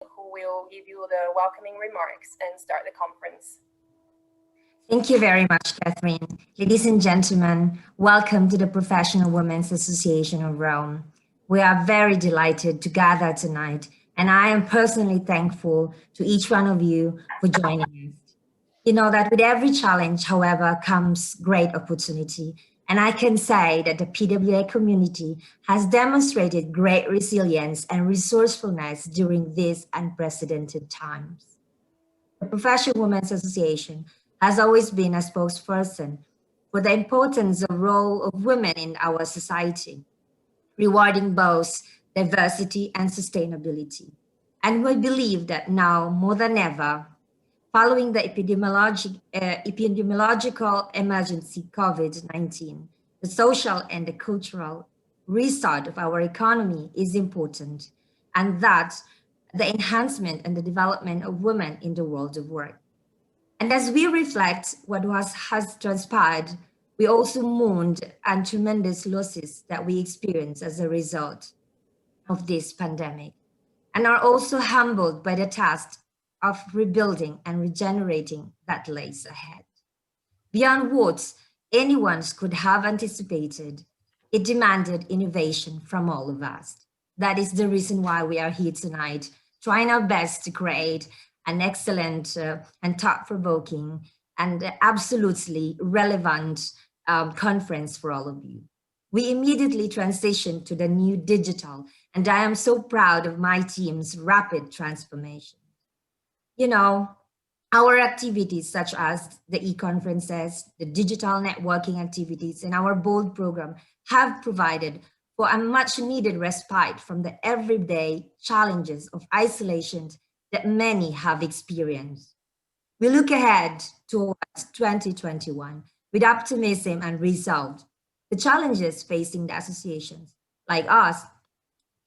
who will give you the welcoming remarks and start the conference. Thank you very much, Catherine. Ladies and gentlemen, welcome to the Professional Women's Association of Rome. We are very delighted to gather tonight, and I am personally thankful to each one of you for joining us. You know that with every challenge, however, comes great opportunity. And I can say that the PWA community has demonstrated great resilience and resourcefulness during these unprecedented times. The Professional Women's Association has always been a spokesperson for the importance of role of women in our society, rewarding both diversity and sustainability. And we believe that now more than ever, following the epidemiological emergency COVID-19, the social and the cultural restart of our economy is important, and that the enhancement and the development of women in the world of work. And as we reflect what has transpired, we also mourned and tremendous losses that we experienced as a result of this pandemic, and are also humbled by the task of rebuilding and regenerating that lays ahead. Beyond what anyone could have anticipated, it demanded innovation from all of us. That is the reason why we are here tonight, trying our best to create an excellent and thought-provoking and absolutely relevant conference for all of you. We immediately transitioned to the new digital, and I am so proud of my team's rapid transformation. You know, our activities such as the eConferences, the digital networking activities, and our BOLD program have provided for a much needed respite from the everyday challenges of isolation that many have experienced. We look ahead towards 2021 with optimism and resolve. The challenges facing the associations like us,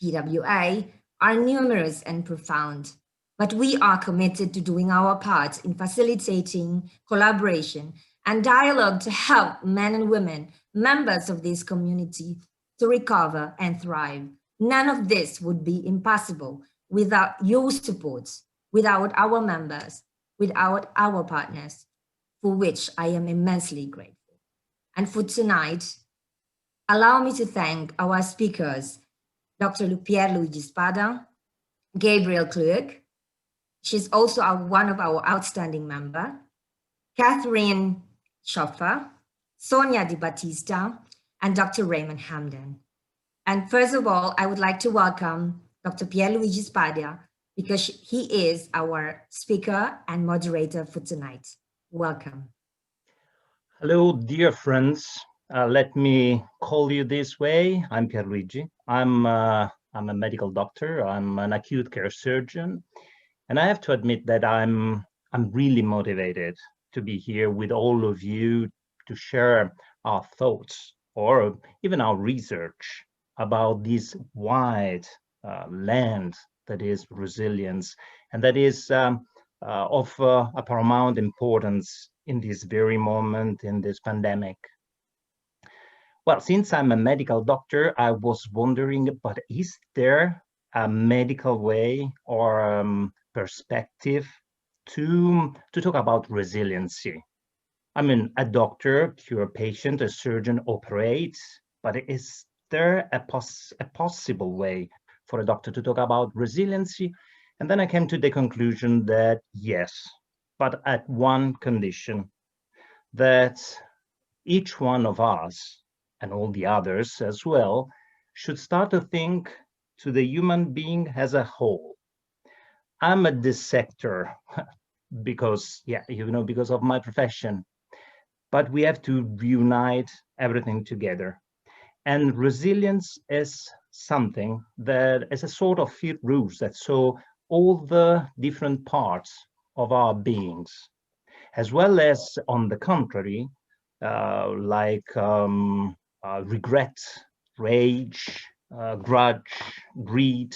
PWA, are numerous and profound, but we are committed to doing our part in facilitating collaboration and dialogue to help men and women, members of this community, to recover and thrive. None of this would be impossible without your support, without our members, without our partners, for which I am immensely grateful. And for tonight, allow me to thank our speakers, Dr. Pier Luigi Spada, Gabrielle Kluck. She's also one of our outstanding members, Catherine Schopfer, Sonia Di Battista, and Dr. Raymond Hamden. And first of all, I would like to welcome Dr. Pier Luigi Spada because he is our speaker and moderator for tonight. Welcome. Hello, dear friends. Let me call you this way. I'm Pier Luigi. I'm a medical doctor. I'm an acute care surgeon. And I have to admit that I'm really motivated to be here with all of you to share our thoughts or even our research about this wide land that is resilience, and that is of a paramount importance in this very moment in this pandemic. Well, since I'm a medical doctor, I was wondering, but is there a medical way or perspective to talk about resiliency? I mean, a doctor cure a patient, a surgeon operates, but is there a possible way for a doctor to talk about resiliency? And then I came to the conclusion that yes, but at one condition, that each one of us and all the others as well should start to think to the human being as a whole. I'm a dissector because, yeah, you know, because of my profession, but we have to unite everything together. And resilience is something that is a sort of field rules that so all the different parts of our beings, as well as on the contrary, regret, rage, grudge, greed,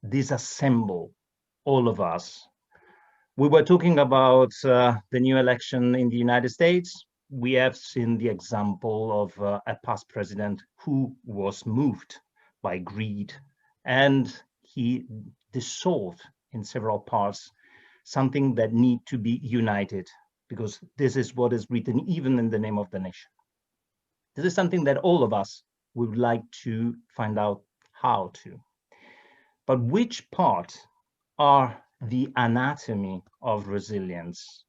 disassemble all of us. We were talking about the new election in the United States. We have seen the example of a past president who was moved by greed, and he dissolved in several parts, something that need to be united, because this is what is written even in the name of the nation. This is something that all of us would like to find out how to. But which parts are the anatomy of resilience?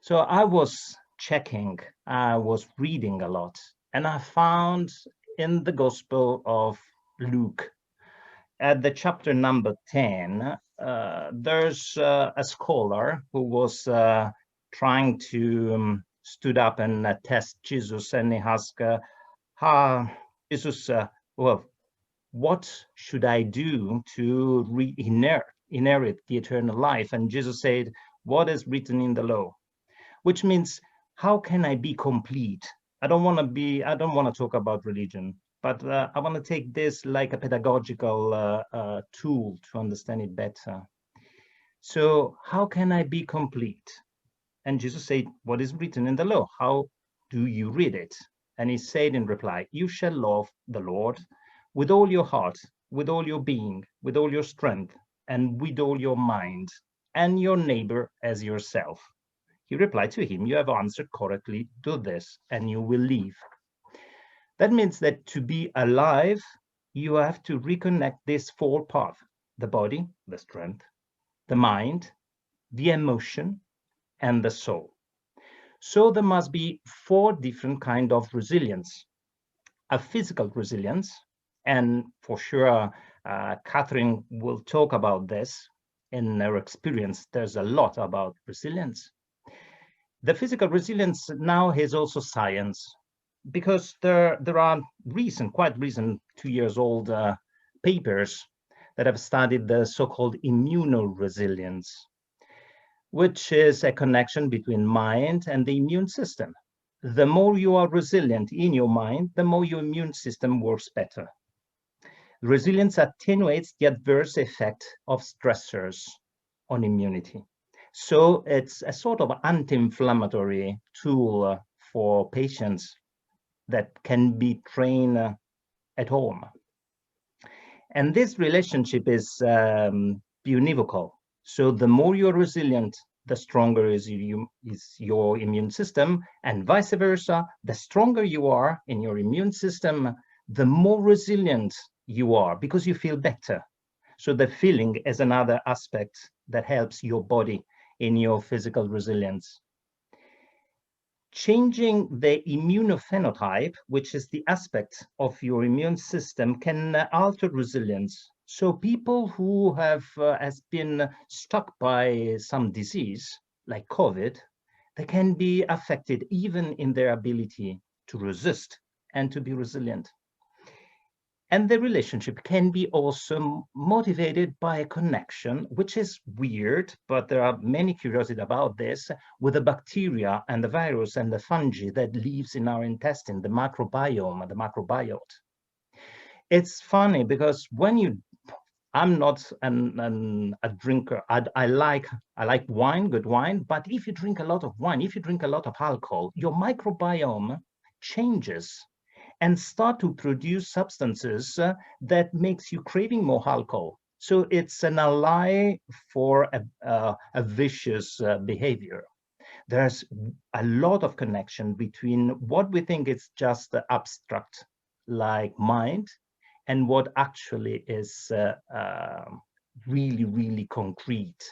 So I was checking, I was reading a lot, and I found in the Gospel of Luke, at the chapter number 10, there's a scholar who was trying to stood up and test Jesus, and he asked, Jesus, well, what should I do to inherit the eternal life? And Jesus said, what is written in the law? Which means, how can I be complete? I don't want to talk about religion, but I want to take this like a pedagogical tool to understand it better. So how can I be complete? And Jesus said, what is written in the law? How do you read it? And he said in reply, you shall love the Lord with all your heart, with all your being, with all your strength, and with all your mind, and your neighbor as yourself. He replied to him, you have answered correctly, do this, and you will live. That means that to be alive, you have to reconnect these four parts: the body, the strength, the mind, the emotion, and the soul. So there must be four different kinds of resilience. A physical resilience, and for sure, Catherine will talk about this in her experience. There's a lot about resilience. The physical resilience now has also science, because there are quite recent, 2 years old papers that have studied the so-called immunoresilience, which is a connection between mind and the immune system. The more you are resilient in your mind, the more your immune system works better. Resilience attenuates the adverse effect of stressors on immunity. So it's a sort of anti-inflammatory tool for patients that can be trained at home. And this relationship is univocal. So the more you're resilient, the stronger is your immune system, and vice versa. The stronger you are in your immune system, the more resilient you are, because you feel better. So the feeling is another aspect that helps your body in your physical resilience. Changing the immunophenotype, which is the aspect of your immune system, can alter resilience. So people who have been struck by some disease, like COVID, they can be affected even in their ability to resist and to be resilient. And the relationship can be also motivated by a connection, which is weird, but there are many curiosities about this, with the bacteria and the virus and the fungi that lives in our intestine, the microbiome, the microbiota. It's funny because I'm not a drinker. I like wine, good wine, but if you drink a lot of wine, if you drink a lot of alcohol, your microbiome changes and start to produce substances that makes you craving more alcohol. So it's an ally for a vicious behavior. There's a lot of connection between what we think is just abstract, like mind, and what actually is really, really concrete,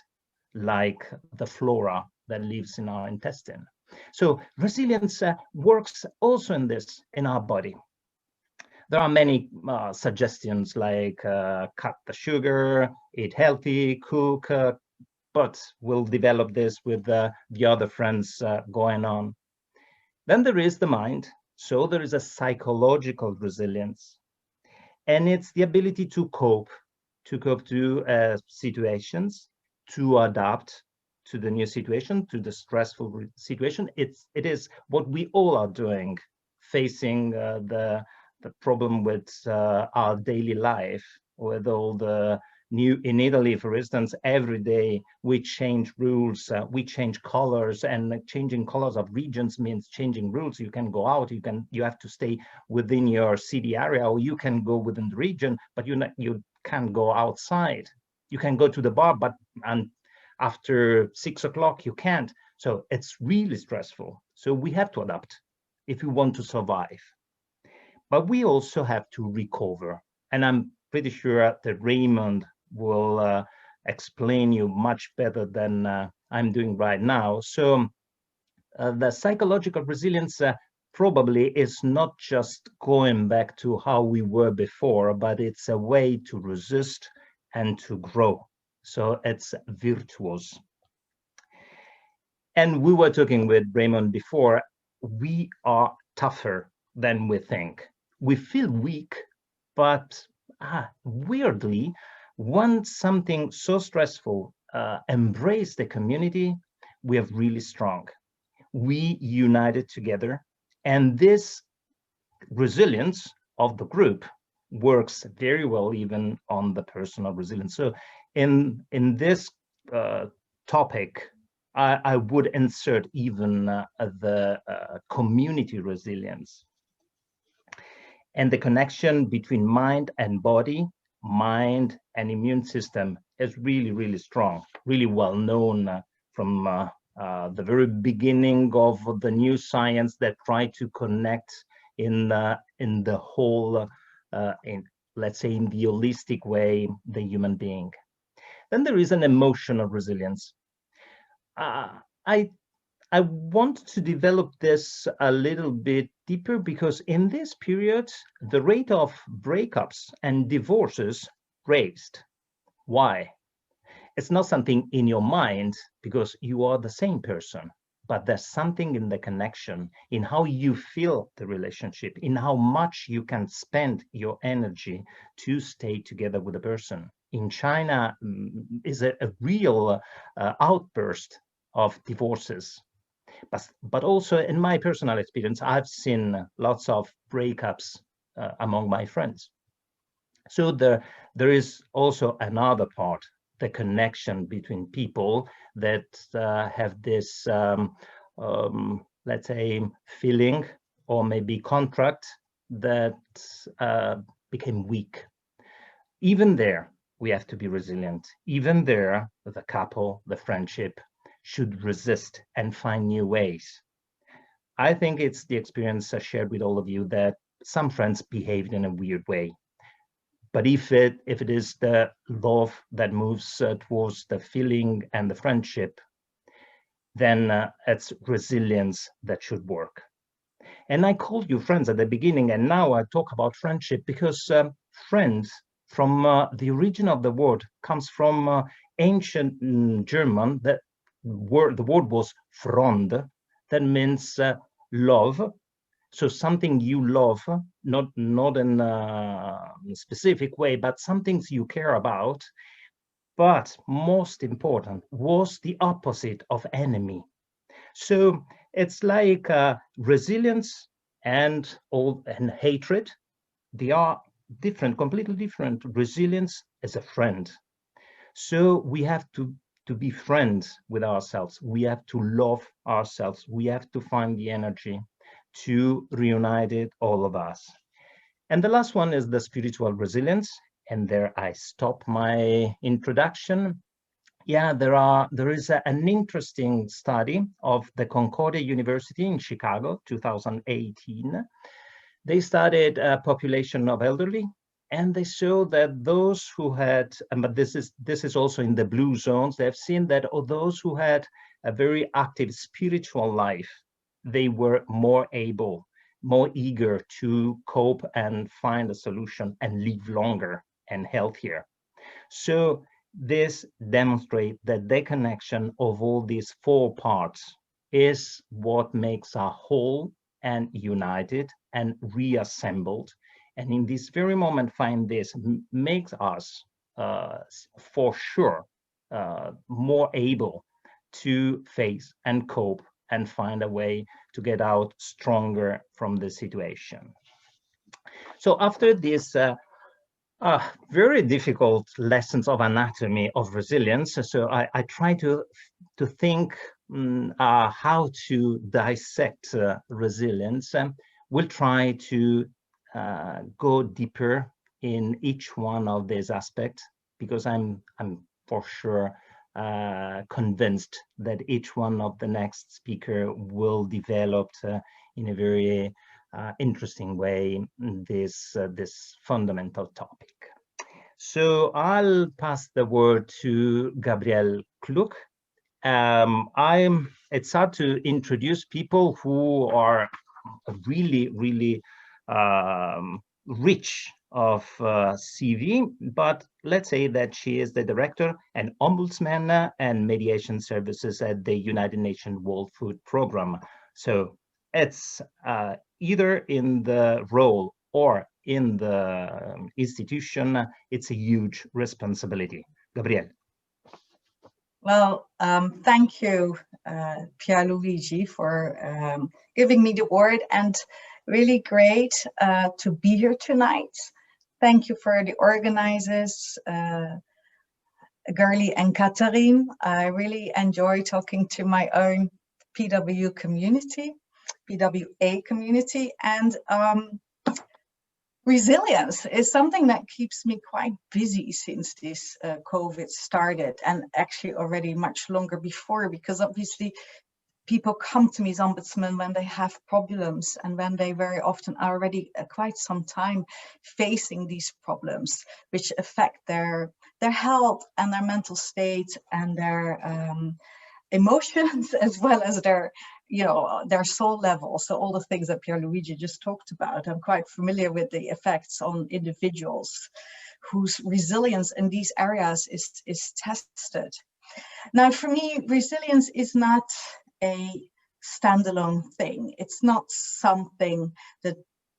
like the flora that lives in our intestine. So resilience works also in our body. There are many suggestions like cut the sugar, eat healthy, cook, but we'll develop this with the other friends going on. Then there is the mind. So there is a psychological resilience. And it's the ability to cope to situations, to adapt to the new situation, to the stressful situation. It is what we all are doing, facing the problem with our daily life, with all the new, in Italy, for instance, every day we change rules, we change colors, and changing colors of regions means changing rules. You can go out, you have to stay within your city area, or you can go within the region, but you can't go outside. You can go to the bar, but after 6 o'clock, you can't. So it's really stressful. So we have to adapt if we want to survive. But we also have to recover. And I'm pretty sure that Raymond will explain you much better than I'm doing right now. So the psychological resilience probably is not just going back to how we were before, but it's a way to resist and to grow. So it's virtuous. And we were talking with Raymond before, we are tougher than we think. We feel weak, but weirdly, once something so stressful embrace the community, we are really strong. We united together, and this resilience of the group works very well even on the personal resilience. So in this topic, I would insert even the community resilience and the connection between mind and body, mind and immune system is really, really strong, really well known from the very beginning of the new science that tried to connect in the whole, let's say in the holistic way, the human being. Then there is an emotional resilience. I want to develop this a little bit deeper because in this period, the rate of breakups and divorces raised. Why? It's not something in your mind because you are the same person, but there's something in the connection, in how you feel the relationship, in how much you can spend your energy to stay together with a person. In China is a real outburst of divorces. But also in my personal experience, I've seen lots of breakups among my friends. So there is also another part, the connection between people that have this, let's say, feeling or maybe contract that became weak. Even there, we have to be resilient. Even there, the couple, the friendship, should resist and find new ways. I think it's the experience I shared with all of you that some friends behaved in a weird way. But if it is the love that moves towards the feeling and the friendship, then it's resilience that should work. And I called you friends at the beginning, and now I talk about friendship because friends from the origin of the word comes from ancient German. The word was Freund, that means love. So something you love, not in a specific way, but some things you care about. But most important was the opposite of enemy. So it's like resilience and hatred. They are different, completely different. Resilience is a friend. So we have to be friends with ourselves. We have to love ourselves. We have to find the energy to reunite it, all of us. And the last one is the spiritual resilience. And there I stop my introduction. Yeah, there is an interesting study of the Concordia University in Chicago, 2018. They studied a population of elderly, and they show that those who had, but this is also in the blue zones, they've seen that those who had a very active spiritual life, they were more able, more eager to cope and find a solution and live longer and healthier. So this demonstrates that the connection of all these four parts is what makes a whole and united and reassembled. And in this very moment, find this makes us for sure more able to face and cope and find a way to get out stronger from the situation. So after this very difficult lessons of anatomy of resilience, so I try to think how to dissect resilience. We'll try to go deeper in each one of these aspects. because I'm for sure convinced that each one of the next speaker will develop in a very interesting way this fundamental topic. So I'll pass the word to Gabrielle Kluck. It's hard to introduce people who are really rich of CV, but let's say that she is the director and ombudsman and mediation services at the United Nations World Food Program. So it's either in the role or in the institution, it's a huge responsibility. Gabrielle. Well, thank you, Pier Luigi, for giving me the word, and really great to be here tonight. Thank you for the organizers, Gerlie and Catherine. I really enjoy talking to my own PWA community, and resilience is something that keeps me quite busy since this COVID started, and actually already much longer before, because obviously people come to me as ombudsman when they have problems, and when they very often are already quite some time facing these problems, which affect their health and their mental state and their emotions, as well as their their soul level. So all the things that Pier Luigi just talked about, I'm quite familiar with the effects on individuals whose resilience in these areas is tested. Now, for me, resilience is not a standalone thing. It's not something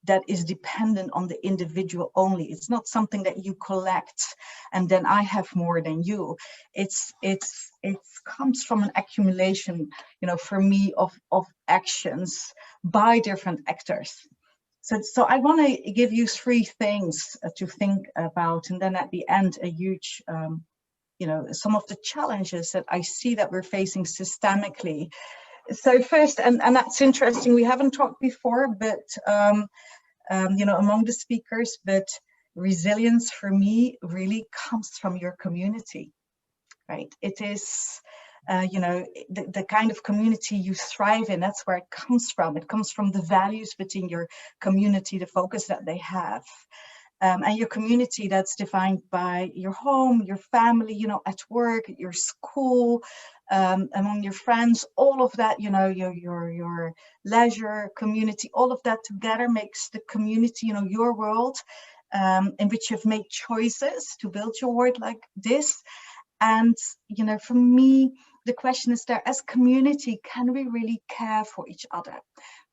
that is dependent on the individual only. It's not something that you collect and then I have more than you. It comes from an accumulation, for me, of actions by different actors. So I want to give you three things to think about, and then at the end, a huge, some of the challenges that I see that we're facing systemically. So first, and that's interesting, we haven't talked before, but among the speakers, but resilience for me really comes from your community, right? It is, the kind of community you thrive in, that's where it comes from. It comes from the values within your community, the focus that they have. And your community, that's defined by your home, your family, at work, at your school, among your friends, all of that, your leisure community, all of that together makes the community, your world, in which you've made choices to build your world like this. And, for me, the question is there, as community, can we really care for each other?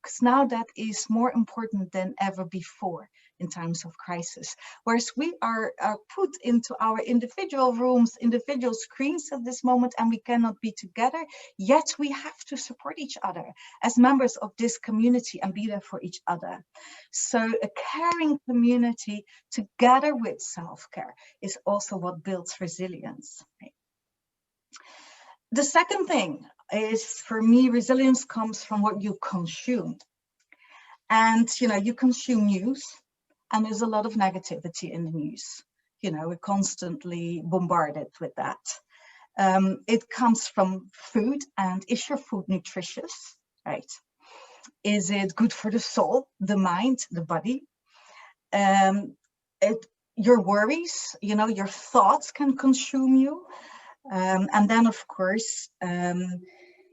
Because now that is more important than ever before in times of crisis. Whereas we are put into our individual rooms, individual screens at this moment, and we cannot be together, yet we have to support each other as members of this community and be there for each other. So a caring community together with self-care is also what builds resilience. Right? The second thing is, for me, resilience comes from what you consume. And, you consume news, and there's a lot of negativity in the news. We're constantly bombarded with that. It comes from food, and is your food nutritious, right? Is it good for the soul, the mind, the body? Your worries, your thoughts can consume you. And then, of course,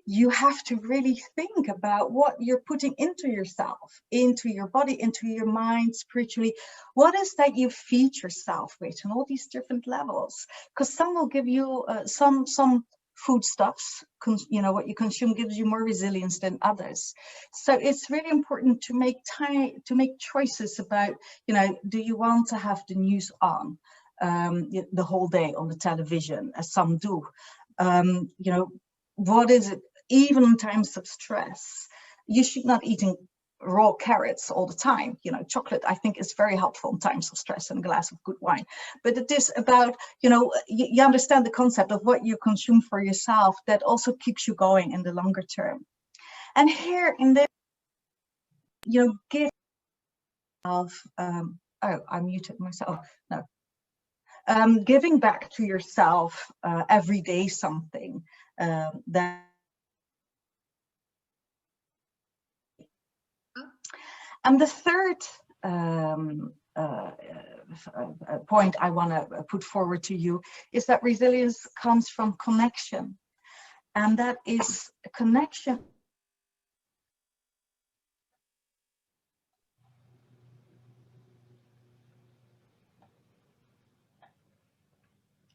you have to really think about what you're putting into yourself, into your body, into your mind, spiritually. What is that you feed yourself with on all these different levels? Because some will give you some foodstuffs, what you consume gives you more resilience than others. So it's really important to make choices about, do you want to have the news on the whole day on the television, as some do? What is it? Even in times of stress, you should not eating raw carrots all the time. Chocolate, I think, is very helpful in times of stress, and a glass of good wine. But it is about, you understand the concept of what you consume for yourself that also keeps you going in the longer term. And here in this, give of, oh, I muted myself. No. Giving back to yourself every day something that. And the third point I want to put forward to you is that resilience comes from connection, and that is a connection.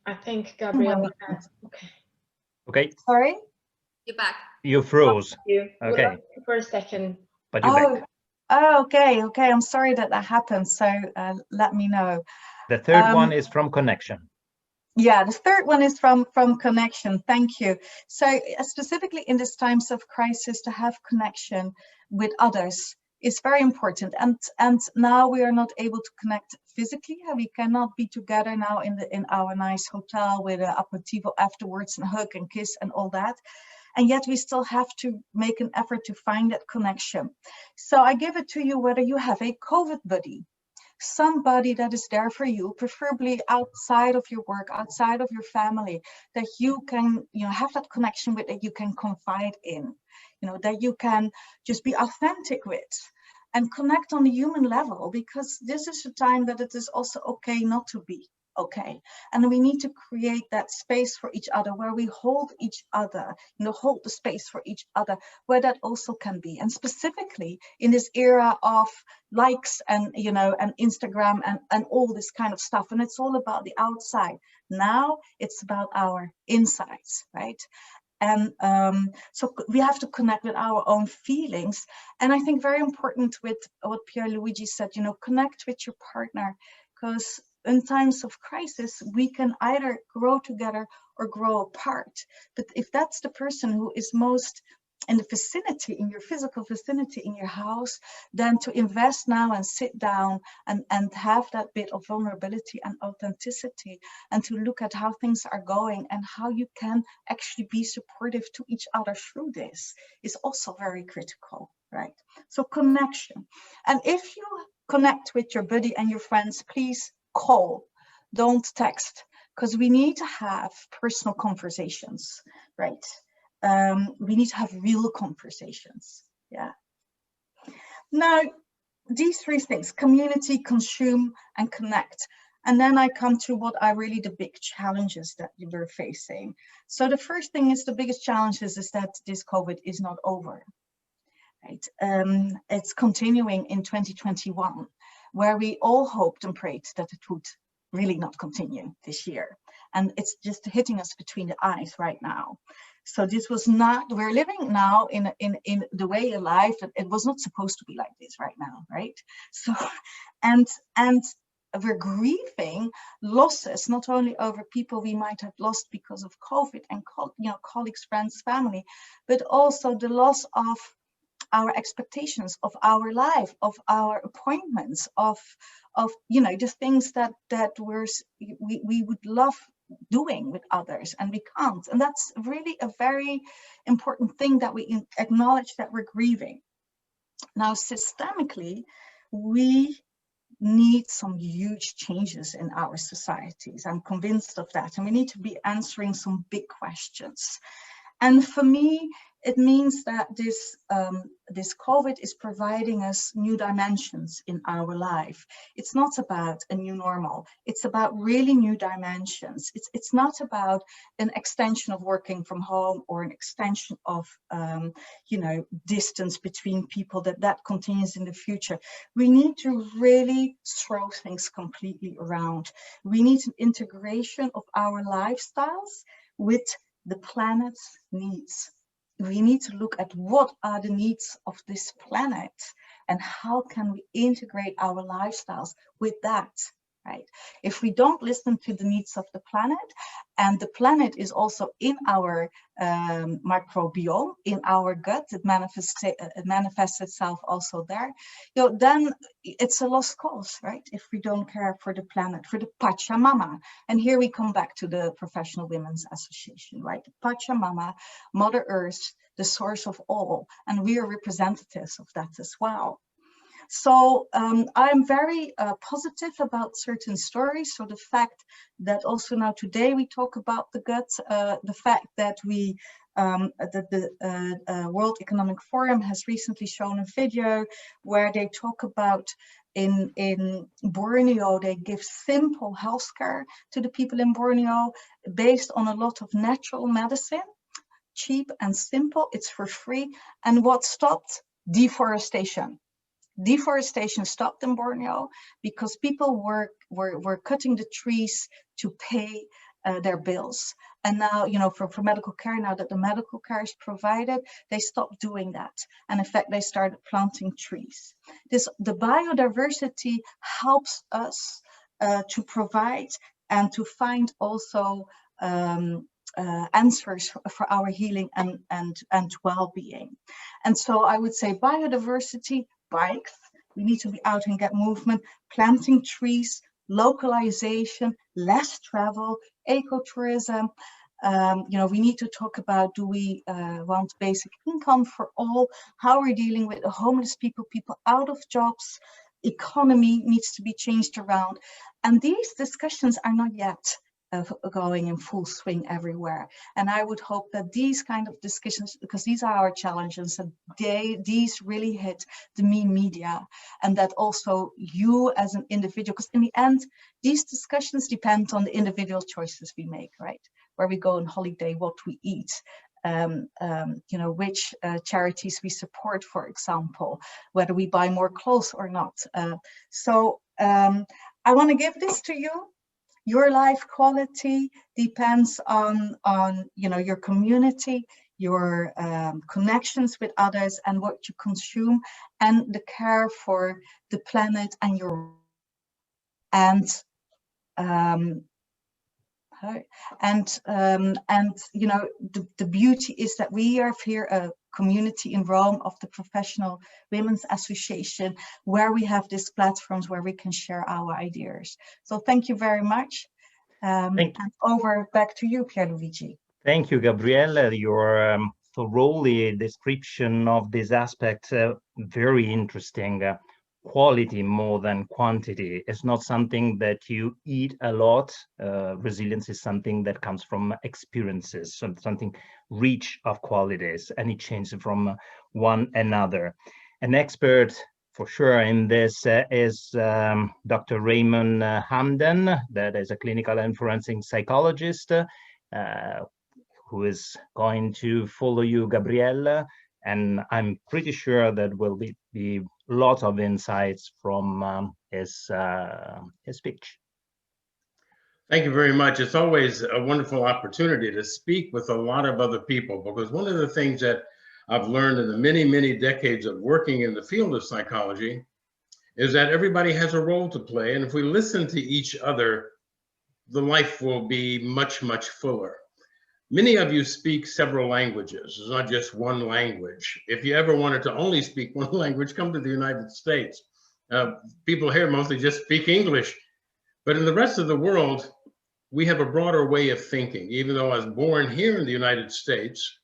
I think Gabrielle has, okay. Okay. Sorry? You're back. You froze. You Okay. for a second. But you're back. Oh, okay. I'm sorry that happened. So let me know. The third one is from connection. Yeah, the third one is from connection. Thank you. So specifically in these times of crisis, to have connection with others is very important. And now we are not able to connect physically. We cannot be together now in our nice hotel with an aperitivo afterwards and hug and kiss and all that. And yet we still have to make an effort to find that connection. So I give it to you whether you have a COVID buddy, somebody that is there for you, preferably outside of your work, outside of your family, that you can, have that connection with, that you can confide in, that you can just be authentic with and connect on a human level, because this is a time that it is also okay not to be okay. And we need to create that space for each other where we hold each other, hold the space for each other where that also can be. And specifically in this era of likes and, and Instagram and all this kind of stuff. And it's all about the outside. Now it's about our insides, right? And so we have to connect with our own feelings. And I think very important with what Pier Luigi said, connect with your partner, because in times of crisis, we can either grow together or grow apart. But if that's the person who is most in the vicinity, in your physical vicinity, in your house, then to invest now and sit down and have that bit of vulnerability and authenticity, and to look at how things are going and how you can actually be supportive to each other through this is also very critical, right? So connection. And if you connect with your buddy and your friends, please call, don't text, because we need to have personal conversations, right? We need to have real conversations. Yeah. Now, these three things: community, consume, and connect. And then I come to what are really the big challenges that we're facing. So the first thing is, the biggest challenge is that this COVID is not over, right? It's continuing in 2021, where we all hoped and prayed that it would really not continue this year. And it's just hitting us between the eyes right now. So this was not, we're living now in the way of life that it was not supposed to be like this right now, right? So, and we're grieving losses, not only over people we might have lost because of COVID and colleagues, friends, family, but also the loss of our expectations of our life, of our appointments, of the things that we would love doing with others, and we can't. And that's really a very important thing, that we acknowledge that we're grieving. Now, systemically, we need some huge changes in our societies. I'm convinced of that. And we need to be answering some big questions. And for me, it means that this COVID is providing us new dimensions in our life. It's not about a new normal. It's about really new dimensions. It's not about an extension of working from home or an extension of, distance between people, that continues in the future. We need to really throw things completely around. We need an integration of our lifestyles with the planet's needs. We need to look at what are the needs of this planet and how can we integrate our lifestyles with that, right? If we don't listen to the needs of the planet, and the planet is also in our microbiome, in our gut, it manifests itself also there, then it's a lost cause, right? If we don't care for the planet, for the Pachamama. And here we come back to the Professional Women's Association, right? The Pachamama, Mother Earth, the source of all, and we are representatives of that as well. So I'm very positive about certain stories. So the fact that also now today we talk about the gut, the fact that we the World Economic Forum has recently shown a video where they talk about in Borneo, they give simple healthcare to the people in Borneo based on a lot of natural medicine, cheap and simple, it's for free. And what stopped? Deforestation. Deforestation stopped in Borneo because people were cutting the trees to pay their bills. And now, you know, for medical care, now that the medical care is provided, they stopped doing that. And in fact, they started planting trees. The biodiversity helps us to provide and to find also answers for our healing and well-being. And so I would say biodiversity, bikes, we need to be out and get movement, planting trees, localization, less travel, ecotourism. You know, we need to talk about, do we want basic income for all? How we're dealing with the homeless people, people out of jobs, economy needs to be changed around. And these discussions are not yet going in full swing everywhere. And I would hope that these kind of discussions, because these are our challenges, and these really hit the main media, and that also you as an individual, because in the end, these discussions depend on the individual choices we make, right? Where we go on holiday, what we eat, you know, which charities we support, for example, whether we buy more clothes or not. So I want to give this to you. Your life quality depends on you know, your community, your connections with others, and what you consume, and the care for the planet and your you know, the beauty is that we have here a community in Rome of the Professional Women's Association, where we have these platforms where we can share our ideas. So thank you very much. And over back to you, Pier Luigi. Thank you, Gabrielle. Your thoroughly description of this aspect, very interesting. Quality more than quantity. It's not something that you eat a lot. Resilience is something that comes from experiences, something rich of qualities, and it changes from one another. An expert for sure in this is Dr. Raymond Hamden, that is a clinical and forensic psychologist, who is going to follow you, Gabrielle, and I'm pretty sure that will be lots of insights from his speech. Thank you very much. It's always a wonderful opportunity to speak with a lot of other people, because one of the things that I've learned in the many, many decades of working in the field of psychology is that everybody has a role to play. And if we listen to each other, the life will be much, much fuller. Many of you speak several languages. It's not just one language. If you ever wanted to only speak one language, come to the United States. People here mostly just speak English. But in the rest of the world, we have a broader way of thinking. Even though I was born here in the United States,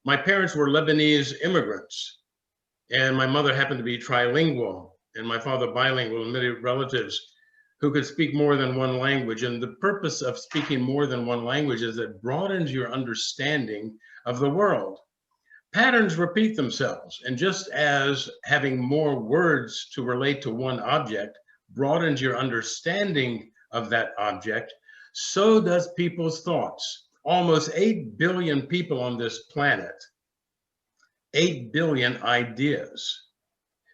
my parents were Lebanese immigrants, and my mother happened to be trilingual, and my father bilingual, and many relatives who could speak more than one language. And the purpose of speaking more than one language is that it broadens your understanding of the world. Patterns repeat themselves, and just as having more words to relate to one object broadens your understanding of that object, so does people's thoughts. Almost 8 billion people on this planet, 8 billion ideas.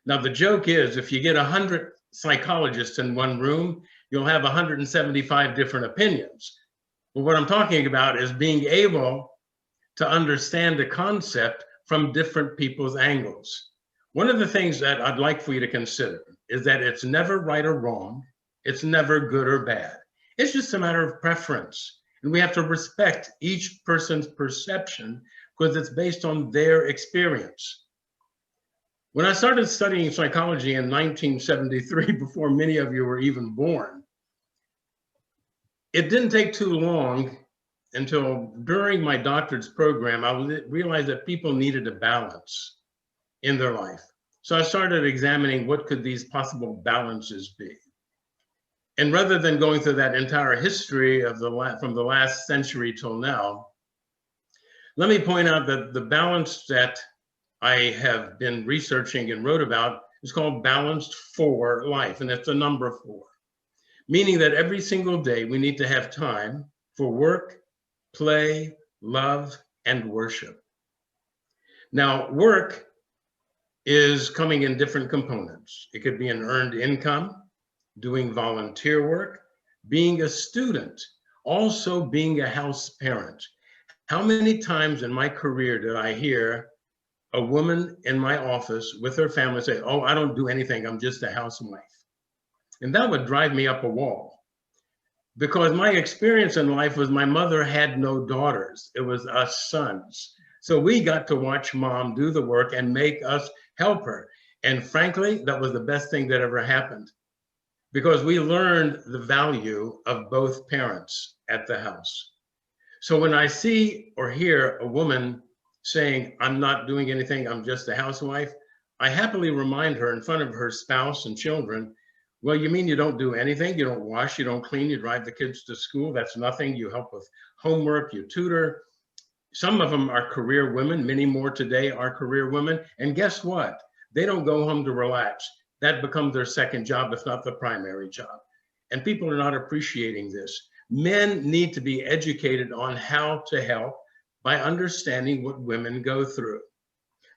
Now the joke is, if you get 100 psychologists in one room, you'll have 175 different opinions. But what I'm talking about is being able to understand a concept from different people's angles. One of the things that I'd like for you to consider is that it's never right or wrong. It's never good or bad. It's just a matter of preference. And we have to respect each person's perception because it's based on their experience. When I started studying psychology in 1973, before many of you were even born, it didn't take too long until during my doctorate's program, I realized that people needed a balance in their life. So I started examining what could these possible balances be. And rather than going through that entire history of from the last century till now, let me point out that the balance that I have been researching and wrote about is called balanced for life, and it's the number 4, meaning that every single day we need to have time for work, play, love, and worship. Now, work is coming in different components. It could be an earned income, doing volunteer work, being a student, also being a house parent. How many times in my career did I hear a woman in my office with her family say, "Oh, I don't do anything, I'm just a housewife"? And that would drive me up a wall, because my experience in life was my mother had no daughters, it was us sons. So we got to watch mom do the work and make us help her. And frankly, that was the best thing that ever happened, because we learned the value of both parents at the house. So when I see or hear a woman saying, "I'm not doing anything, I'm just a housewife," I happily remind her in front of her spouse and children, "Well, you mean you don't do anything? You don't wash, you don't clean, you drive the kids to school, that's nothing. You help with homework, you tutor." Some of them are career women, many more today are career women. And guess what? They don't go home to relax. That becomes their second job, if not the primary job. And people are not appreciating this. Men need to be educated on how to help by understanding what women go through.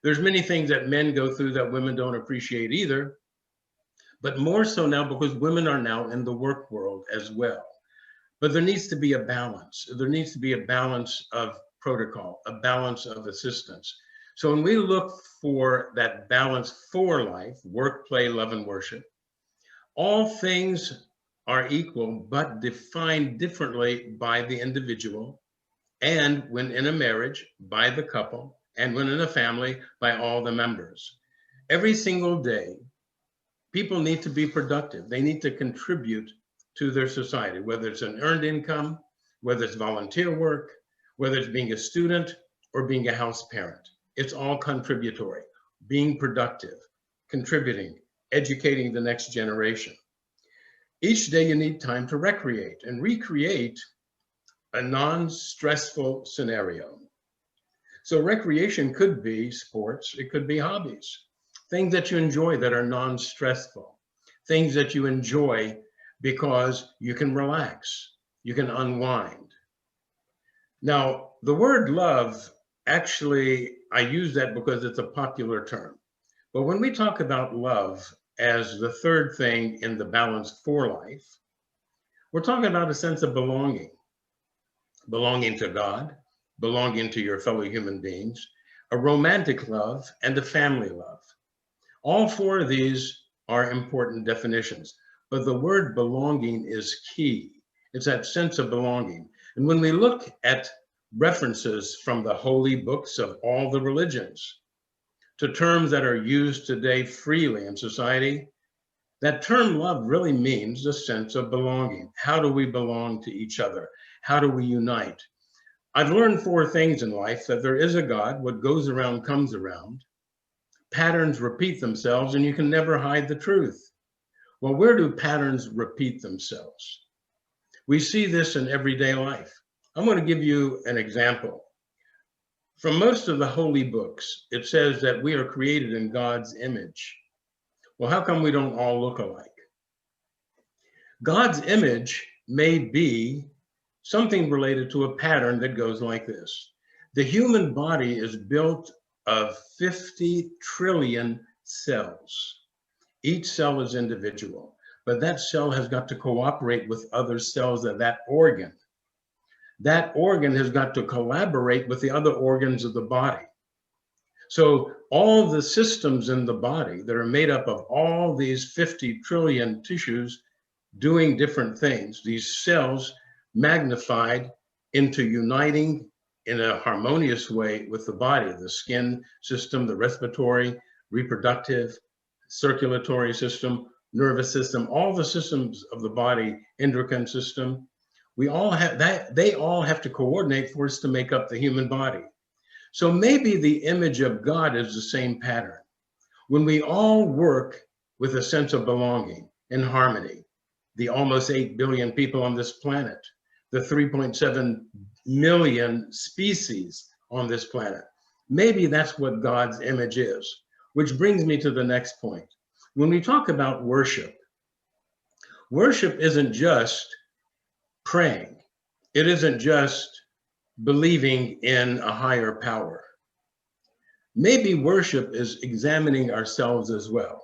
There's many things that men go through that women don't appreciate either, but more so now because women are now in the work world as well. But there needs to be a balance. There needs to be a balance of protocol, a balance of assistance. So when we look for that balance for life, work, play, love, and worship, all things are equal, but defined differently by the individual, and when in a marriage, by the couple, and when in a family, by all the members. Every single day, people need to be productive. They need to contribute to their society, whether it's an earned income, whether it's volunteer work, whether it's being a student or being a house parent. It's all contributory, being productive, contributing, educating the next generation. Each day you need time to recreate and recreate a non-stressful scenario. So recreation could be sports, it could be hobbies, things that you enjoy that are non-stressful, things that you enjoy because you can relax, you can unwind. Now, the word love, actually, I use that because it's a popular term. But when we talk about love as the third thing in the balance for life, we're talking about a sense of belonging. Belonging to God, belonging to your fellow human beings, a romantic love, and a family love. All 4 of these are important definitions, but the word belonging is key. It's that sense of belonging. And when we look at references from the holy books of all the religions to terms that are used today freely in society, that term love really means the sense of belonging. How do we belong to each other? How do we unite? I've learned 4 things in life: that there is a God, what goes around comes around, patterns repeat themselves, and you can never hide the truth. Well, where do patterns repeat themselves? We see this in everyday life. I'm going to give you an example. From most of the holy books, it says that we are created in God's image. Well, how come we don't all look alike? God's image may be something related to a pattern that goes like this. The human body is built of 50 trillion cells. Each cell is individual, but that cell has got to cooperate with other cells of that organ. That organ has got to collaborate with the other organs of the body. So all the systems in the body that are made up of all these 50 trillion tissues doing different things, these cells magnified into uniting in a harmonious way with the body, the skin system, the respiratory, reproductive, circulatory system, nervous system, all the systems of the body, endocrine system. We all have that, they all have to coordinate for us to make up the human body. So maybe the image of God is the same pattern. when we all work with a sense of belonging and harmony, the almost 8 billion people on this planet, the 3.7 million species on this planet, maybe that's what God's image is. Which brings me to the next point. When we talk about worship, worship isn't just praying. It isn't just believing in a higher power. Maybe worship is examining ourselves as well.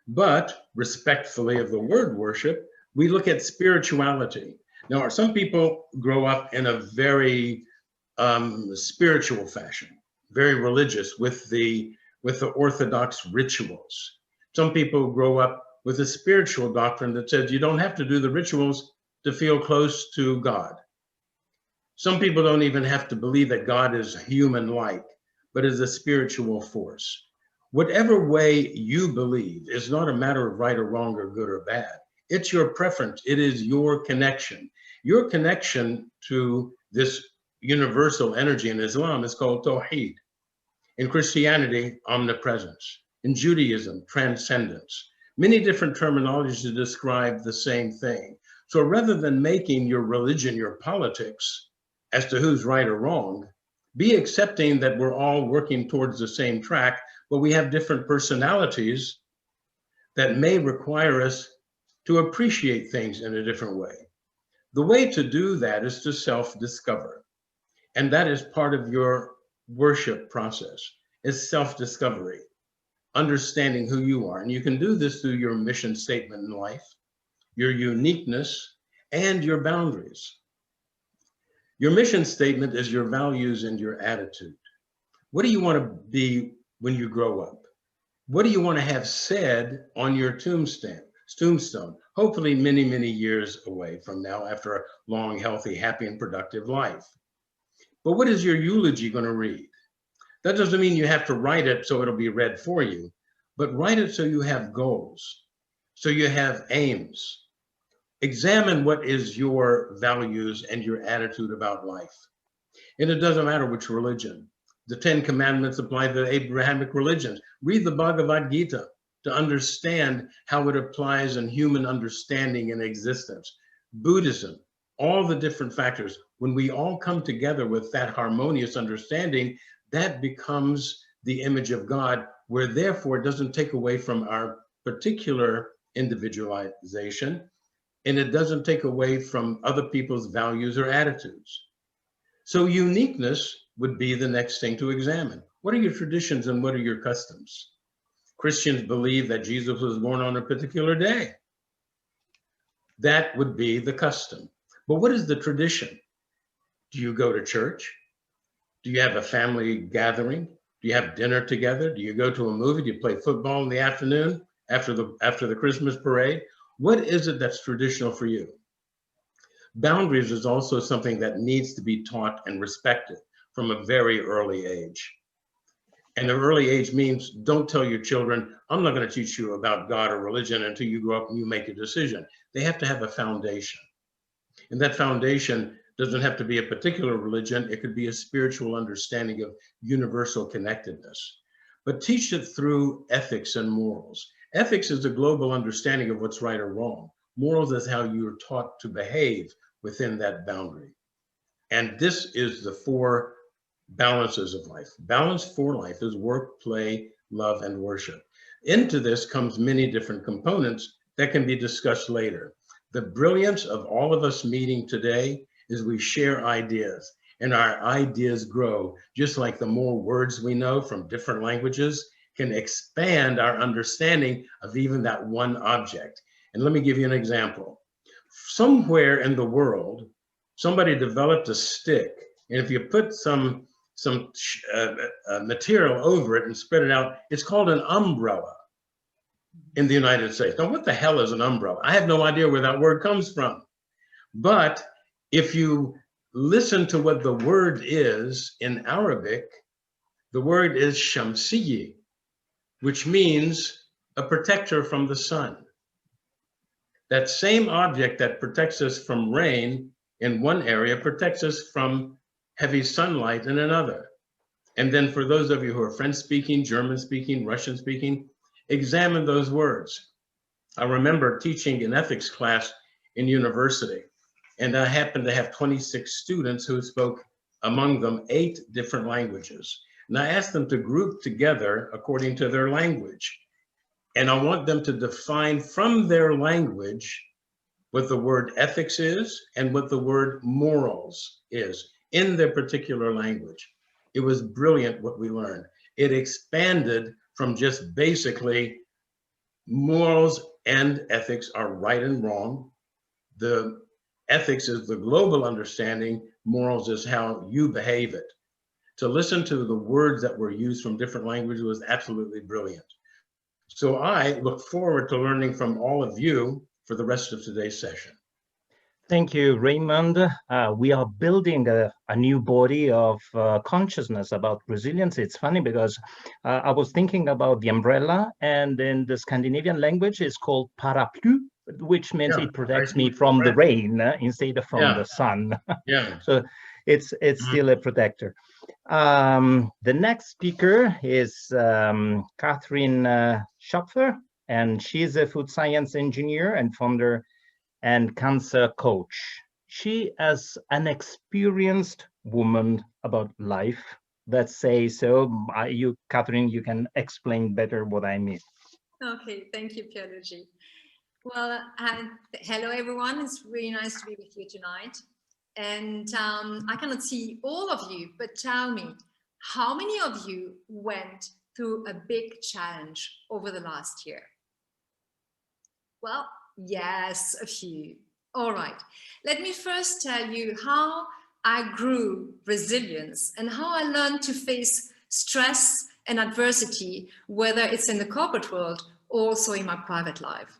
But respectfully of the word worship, we look at spirituality. Now, some people grow up in a very spiritual fashion, very religious with the orthodox rituals. Some people grow up with a spiritual doctrine that says you don't have to do the rituals to feel close to God. Some people don't even have to believe that God is human-like, but is a spiritual force. Whatever way you believe is not a matter of right or wrong or good or bad. It's your preference. It is your connection. Your connection to this universal energy in Islam is called Tawheed. In Christianity, omnipresence. In Judaism, transcendence. Many different terminologies to describe the same thing. So rather than making your religion your politics as to who's right or wrong, be accepting that we're all working towards the same track, but we have different personalities that may require us to appreciate things in a different way. The way to do that is to self-discover. And that is part of your worship process, is self-discovery, understanding who you are. And you can do this through your mission statement in life, your uniqueness, and your boundaries. Your mission statement is your values and your attitude. What do you want to be when you grow up? What do you want to have said on your tombstone, hopefully many, many years away from now after a long, healthy, happy, and productive life? But what is your eulogy going to read? That doesn't mean you have to write it so it'll be read for you, but write it so you have goals, so you have aims. Examine what is your values and your attitude about life. And it doesn't matter which religion. The 10 Commandments apply to the Abrahamic religions. Read the Bhagavad Gita to understand how it applies in human understanding and existence. Buddhism, all the different factors. When we all come together with that harmonious understanding, that becomes the image of God, where therefore it doesn't take away from our particular individualization, and it doesn't take away from other people's values or attitudes. So uniqueness would be the next thing to examine. What are your traditions and what are your customs? Christians believe that Jesus was born on a particular day. That would be the custom. But what is the tradition? Do you go to church? Do you have a family gathering? Do you have dinner together? Do you go to a movie? Do you play football in the afternoon after the Christmas parade? What is it that's traditional for you? Boundaries is also something that needs to be taught and respected from a very early age. And the early age means don't tell your children, I'm not going to teach you about God or religion until you grow up and you make a decision. They have to have a foundation. And that foundation doesn't have to be a particular religion. It could be a spiritual understanding of universal connectedness. But teach it through ethics and morals. Ethics is a global understanding of what's right or wrong. Morals is how you're taught to behave within that boundary. And this is the 4 balances of life. Balance for life is work, play, love, and worship. Into this comes many different components that can be discussed later. The brilliance of all of us meeting today is we share ideas, and our ideas grow, just like the more words we know from different languages can expand our understanding of even that one object. And let me give you an example. Somewhere in the world, somebody developed a stick, and if you put some material over it and spread it out, it's called an umbrella in the United States. Now, what the hell is an umbrella? I have no idea where that word comes from. But if you listen to what the word is in Arabic, the word is shamsiyi, which means a protector from the sun. That same object that protects us from rain in one area protects us from heavy sunlight in another. And then for those of you who are French speaking, German speaking, Russian speaking, Examine those words. I remember teaching an ethics class in university, and I happened to have 26 students who spoke, among them, 8 different languages. And I asked them to group together according to their language. And I want them to define from their language what the word ethics is and what the word morals is in their particular language. It was brilliant what we learned. It expanded from just basically morals and ethics are right and wrong. The ethics is the global understanding, morals is how you behave it. To listen to the words that were used from different languages was absolutely brilliant. So I look forward to learning from all of you for the rest of today's session. Thank you, Raymond. We are building a new body of consciousness about resilience. It's funny because I was thinking about the umbrella, and in the Scandinavian language it's called parapluie, which means it protects me from the rain instead of from the sun. Yeah. So it's still a protector. The next speaker is Catherine Schopfer, and she's a food science engineer and founder and cancer coach. She is an experienced woman about life, let's say so. Catherine, you can explain better what I mean. Okay, thank you, Pier Luigi. Well, hello everyone. It's really nice to be with you tonight. And I cannot see all of you, but tell me, how many of you went through a big challenge over the last year? Well, yes, a few. All right. Let me first tell you how I grew resilience and how I learned to face stress and adversity, whether it's in the corporate world or also in my private life.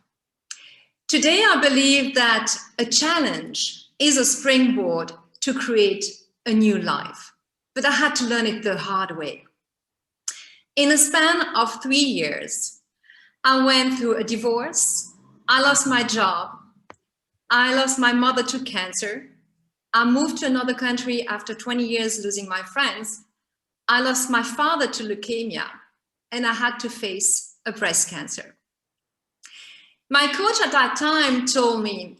Today, I believe that a challenge is a springboard to create a new life, but I had to learn it the hard way. In a span of 3 years, I went through a divorce, I lost my job, I lost my mother to cancer, I moved to another country after 20 years losing my friends, I lost my father to leukemia, and I had to face a breast cancer. My coach at that time told me,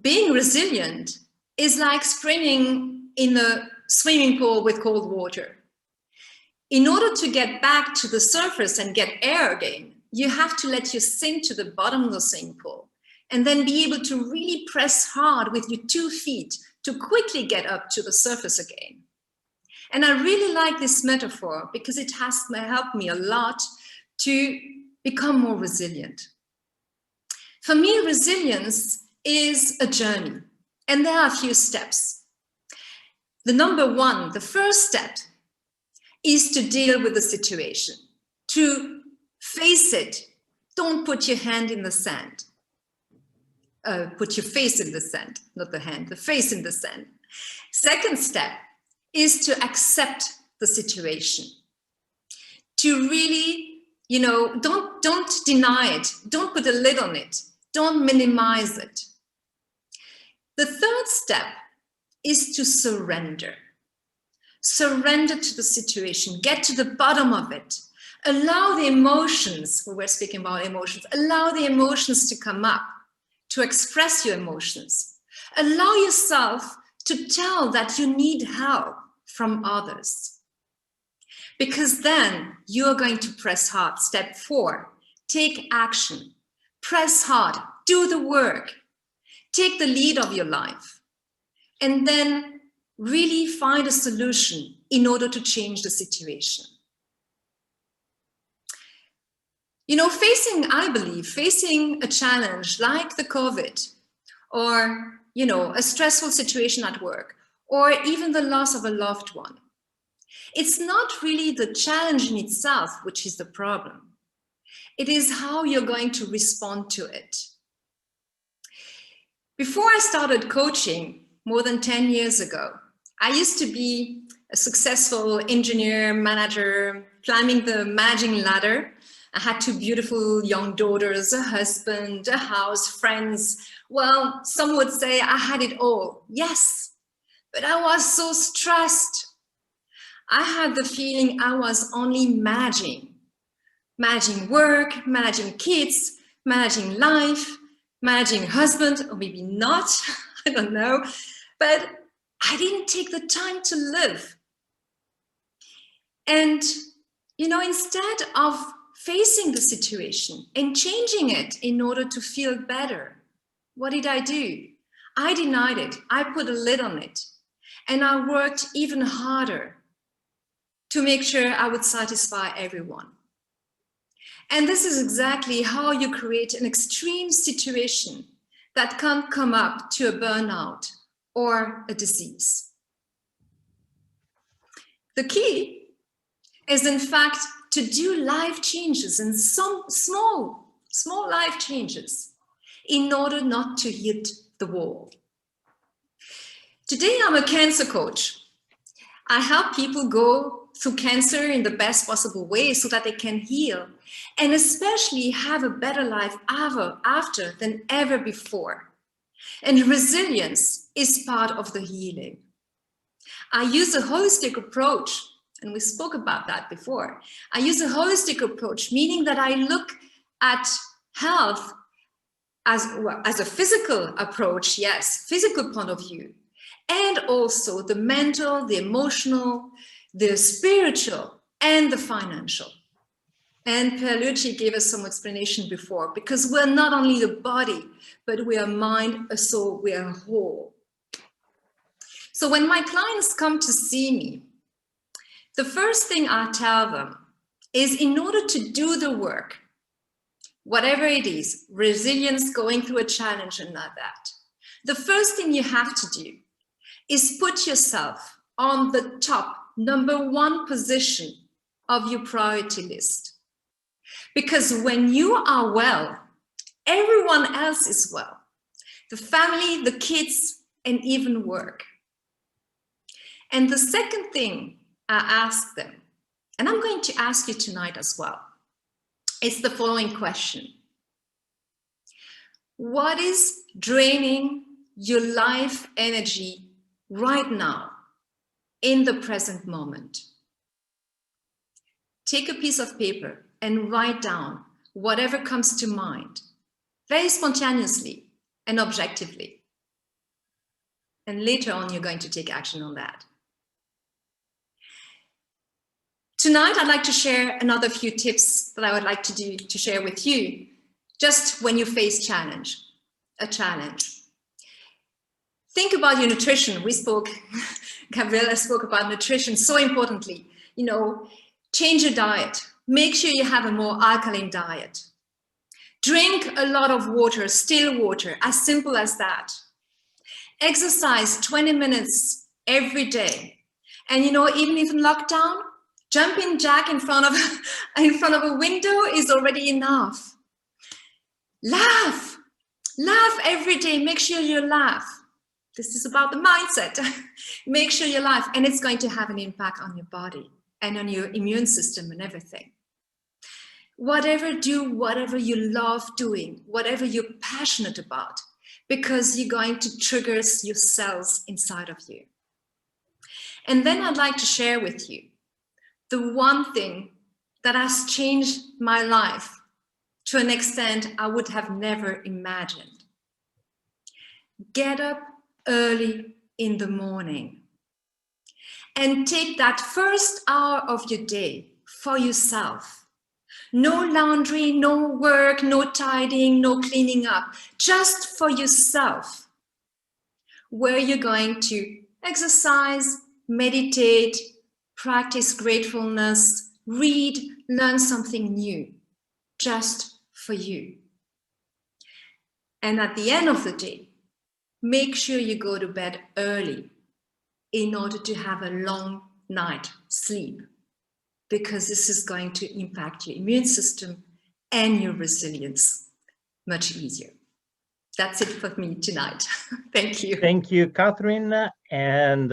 being resilient is like sprinting in a swimming pool with cold water. In order to get back to the surface and get air again, you have to let you sink to the bottom of the swimming pool and then be able to really press hard with your 2 feet to quickly get up to the surface again. And I really like this metaphor because it has helped me a lot to become more resilient. For me, resilience is a journey, and there are a few steps. The number one, the first step, is to deal with the situation, to face it. Don't put your hand in the sand. Put your face in the sand, not the hand, the face in the sand. Second step is to accept the situation. To really, don't deny it. Don't put a lid on it. Don't minimize it. The third step is to surrender. Surrender to the situation. Get to the bottom of it. Allow the emotions, we were speaking about emotions, allow the emotions to come up, to express your emotions. Allow yourself to tell that you need help from others. Because then you are going to press hard. Step 4, take action. Press hard, do the work, take the lead of your life, and then really find a solution in order to change the situation. I believe facing a challenge like the COVID, or, a stressful situation at work, or even the loss of a loved one, it's not really the challenge in itself which is the problem. It is how you're going to respond to it. Before I started coaching more than 10 years ago, I used to be a successful engineer, manager, climbing the managing ladder. I had 2 beautiful young daughters, a husband, a house, friends. Well, some would say I had it all. Yes, but I was so stressed. I had the feeling I was only managing, managing work, managing kids, managing life, managing husband, or maybe not, I don't know. But I didn't take the time to live. And, you know, instead of facing the situation and changing it in order to feel better, what did I do? I denied it. I put a lid on it. And I worked even harder to make sure I would satisfy everyone. And this is exactly how you create an extreme situation that can come up to a burnout or a disease. The key is, in fact, to do life changes and some small life changes in order not to hit the wall. Today, I'm a cancer coach. I help people go through cancer in the best possible way so that they can heal and especially have a better life after than ever before. And resilience is part of the healing. I use a holistic approach, and we spoke about that before. I use a holistic approach, meaning that I look at health as a physical approach, yes, physical point of view, and also the mental, the emotional, the spiritual, and the financial. And Pier Luigi gave us some explanation before, because we're not only the body, but we are mind, a soul, we are a whole. So when my clients come to see me, the first thing I tell them is, in order to do the work, whatever it is, resilience, going through a challenge and like that, the first thing you have to do is put yourself on the top, #1 position of your priority list. Because when you are well, everyone else is well. The family, the kids, and even work. And the second thing I ask them, and I'm going to ask you tonight as well, is the following question. What is draining your life energy right now, in the present moment? Take a piece of paper and write down whatever comes to mind, very spontaneously and objectively. And later on, you're going to take action on that. Tonight, I'd like to share another few tips that I would like to share with you, just when you face a challenge. Think about your nutrition. Gabrielle spoke about nutrition so importantly. You know, change your diet. Make sure you have a more alkaline diet. Drink a lot of water, still water, as simple as that. Exercise 20 minutes every day. And you know, even if in lockdown, jumping jack in front of a window is already enough. Laugh every day. Make sure you laugh. This is about the mindset. Make sure you laugh, and it's going to have an impact on your body and on your immune system and everything. Whatever you love doing, whatever you're passionate about, because you're going to trigger your cells inside of you. And then I'd like to share with you the one thing that has changed my life to an extent I would have never imagined. Get up early in the morning and take that first hour of your day for yourself. No laundry, no work, no tidying, no cleaning up, just for yourself, where you're going to exercise, meditate, practice gratefulness, read, learn something new, just for you. And at the end of the day, make sure you go to bed early in order to have a long night sleep, because this is going to impact your immune system and your resilience much easier. That's it for me tonight. Thank you. Thank you, Catherine. And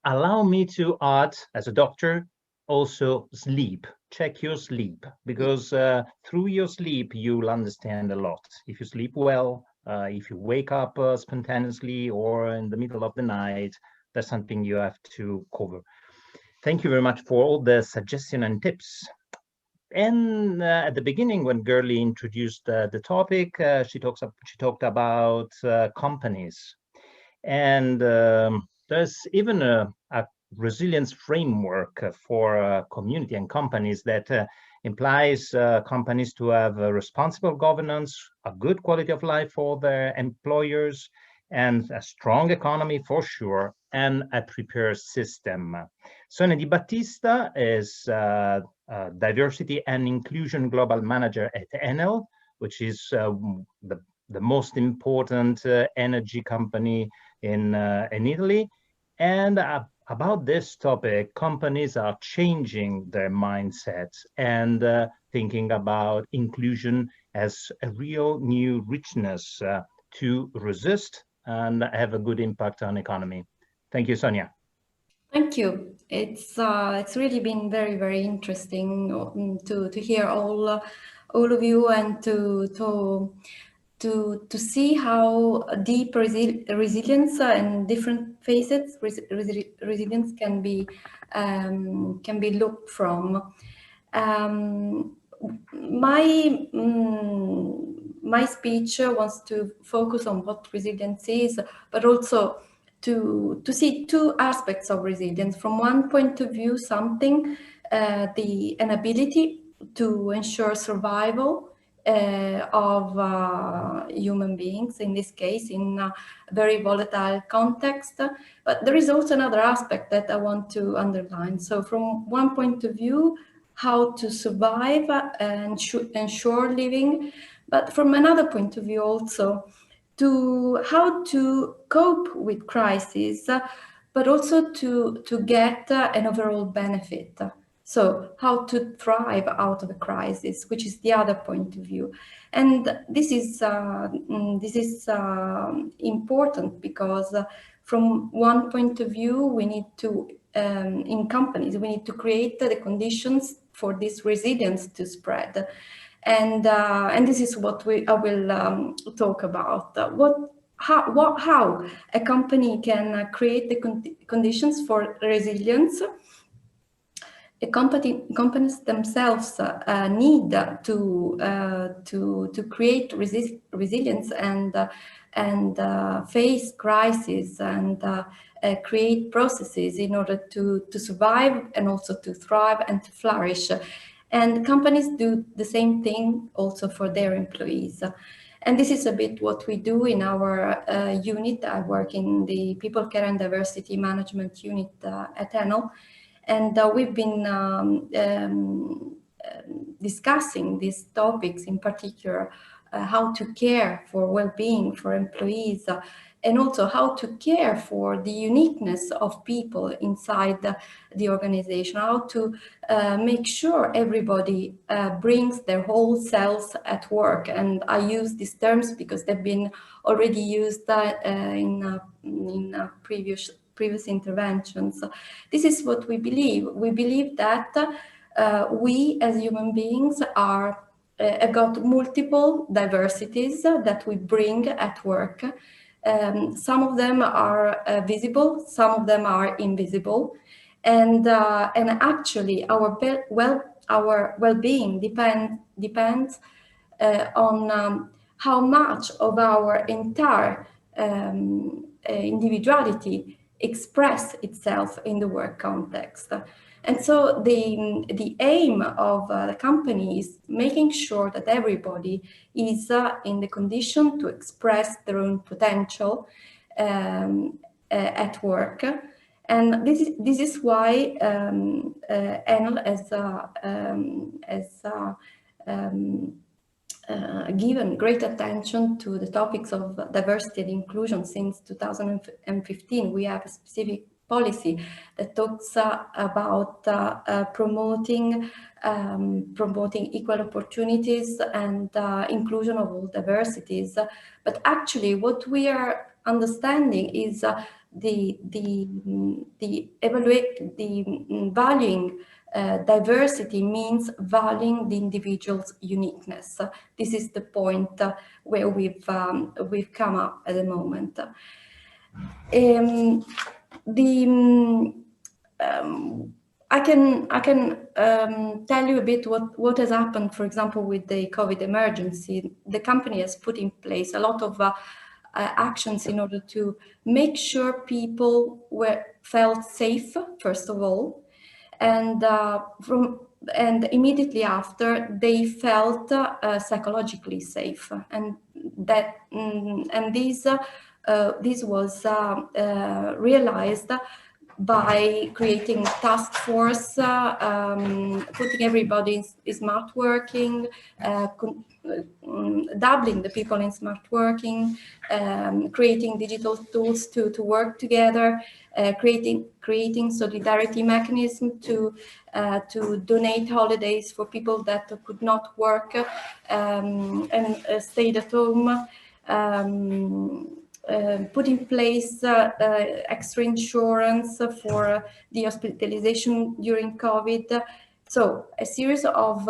allow me to add, as a doctor, also sleep. Check your sleep, because through your sleep, you'll understand a lot. If you sleep well, if you wake up spontaneously or in the middle of the night, that's something you have to cover. Thank you very much for all the suggestions and tips. And at the beginning, when Gerlie introduced the topic, she talked about companies, and there's even a resilience framework for community and companies that implies companies to have a responsible governance, a good quality of life for their employers, and a strong economy for sure, and a prepared system. Sonia Battista is Diversity and Inclusion Global Manager at ENEL, which is the most important energy company in Italy. And about this topic, companies are changing their mindsets and thinking about inclusion as a real new richness to resist and have a good impact on economy. Thank you, Sonia. Thank you. It's really been very, very interesting to hear all of you and to see how deep resilience and different facets resilience can be looked from. My speech wants to focus on what resilience is, but also to see two aspects of resilience. From one point of view, an ability to ensure survival of human beings, in this case, in a very volatile context. But there is also another aspect that I want to underline. So from one point of view, how to survive and ensure living, but from another point of view also, how to cope with crisis, but also to get an overall benefit. So how to thrive out of a crisis, which is the other point of view. And this is important because from one point of view, we need to, in companies, we need to create the conditions for this resilience to spread. And this is what I will talk about. How a company can create the conditions for resilience. Companies themselves need to create resilience and face crisis and create processes in order to survive and also to thrive and to flourish. And companies do the same thing also for their employees. And this is a bit what we do in our unit. I work in the People Care and Diversity Management unit at ENEL. And we've been discussing these topics, in particular, how to care for well-being for employees, and also how to care for the uniqueness of people inside the organization, how to make sure everybody brings their whole selves at work. And I use these terms because they've been already used in previous interventions. This is what we believe. We believe that we as human beings are got multiple diversities that we bring at work. Some of them are visible, some of them are invisible, and actually our well-being depends on how much of our entire individuality express itself in the work context. And so the aim of the company is making sure that everybody is in the condition to express their own potential at work. And this is why ENEL has given great attention to the topics of diversity and inclusion since 2015. We have a specific policy that talks about promoting equal opportunities and inclusion of all diversities. But actually, what we are understanding is the valuing diversity means valuing the individual's uniqueness. This is the point where we've come up at the moment. I can tell you a bit what has happened, for example, with the COVID emergency. The company has put in place a lot of actions in order to make sure people felt safe, first of all, and immediately after they felt psychologically safe, and this was realized by creating task force, putting everybody in smart working, doubling the people in smart working, creating digital tools to work together, creating solidarity mechanism to donate holidays for people that could not work and stayed at home. Put in place extra insurance for the hospitalization during COVID. So a series of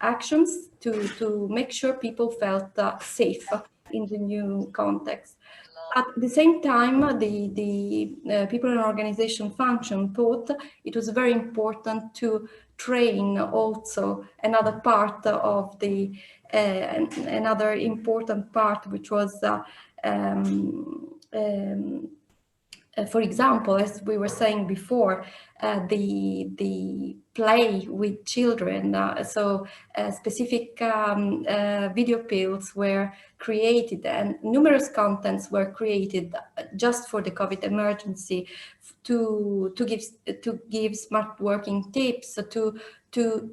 actions to make sure people felt safe in the new context. At the same time, the people and organization function thought it was very important to train also another part of the another important part, which was for example, as we were saying before, the play with children. So specific video pills were created, and numerous contents were created just for the COVID emergency to give smart working tips, to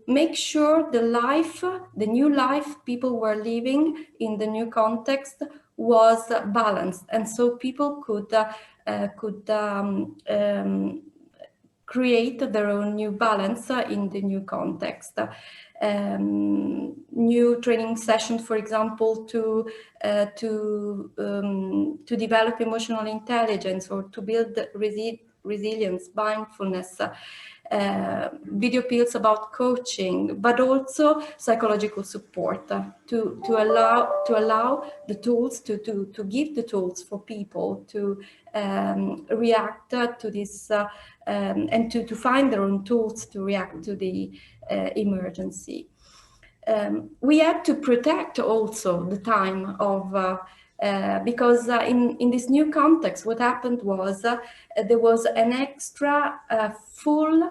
make sure the new life people were living in the new context was balanced, and so people could create their own new balance in the new context. New training sessions, for example, to develop emotional intelligence or to build resilience, mindfulness, video pills about coaching, but also psychological support to allow the tools to give the tools for people to react to this and to find their own tools to react to the emergency. We had to protect also the time of because in this new context, what happened was there was an extra full,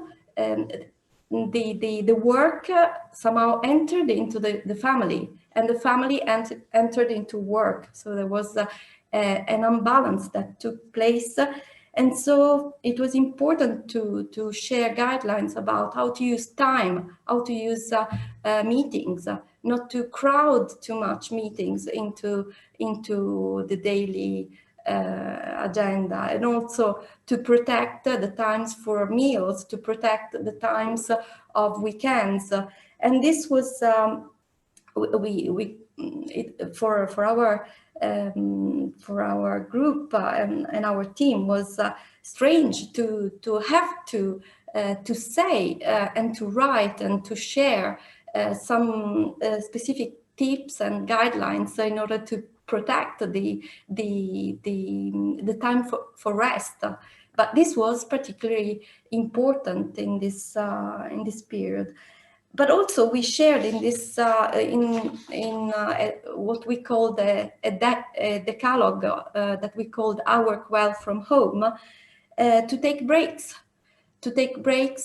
the work somehow entered into the family, and the family entered into work. So there was an imbalance that took place. And so it was important to share guidelines about how to use time, how to use meetings, not to crowd too much meetings into the daily agenda, and also to protect the times for meals, to protect the times of weekends. And this was for our group and our team was strange to have to say and to write and to share some specific tips and guidelines in order to protect the time for rest. But this was particularly important in this period. But also we shared in this what we called a decalogue that we called "I Work Well from Home," to take breaks,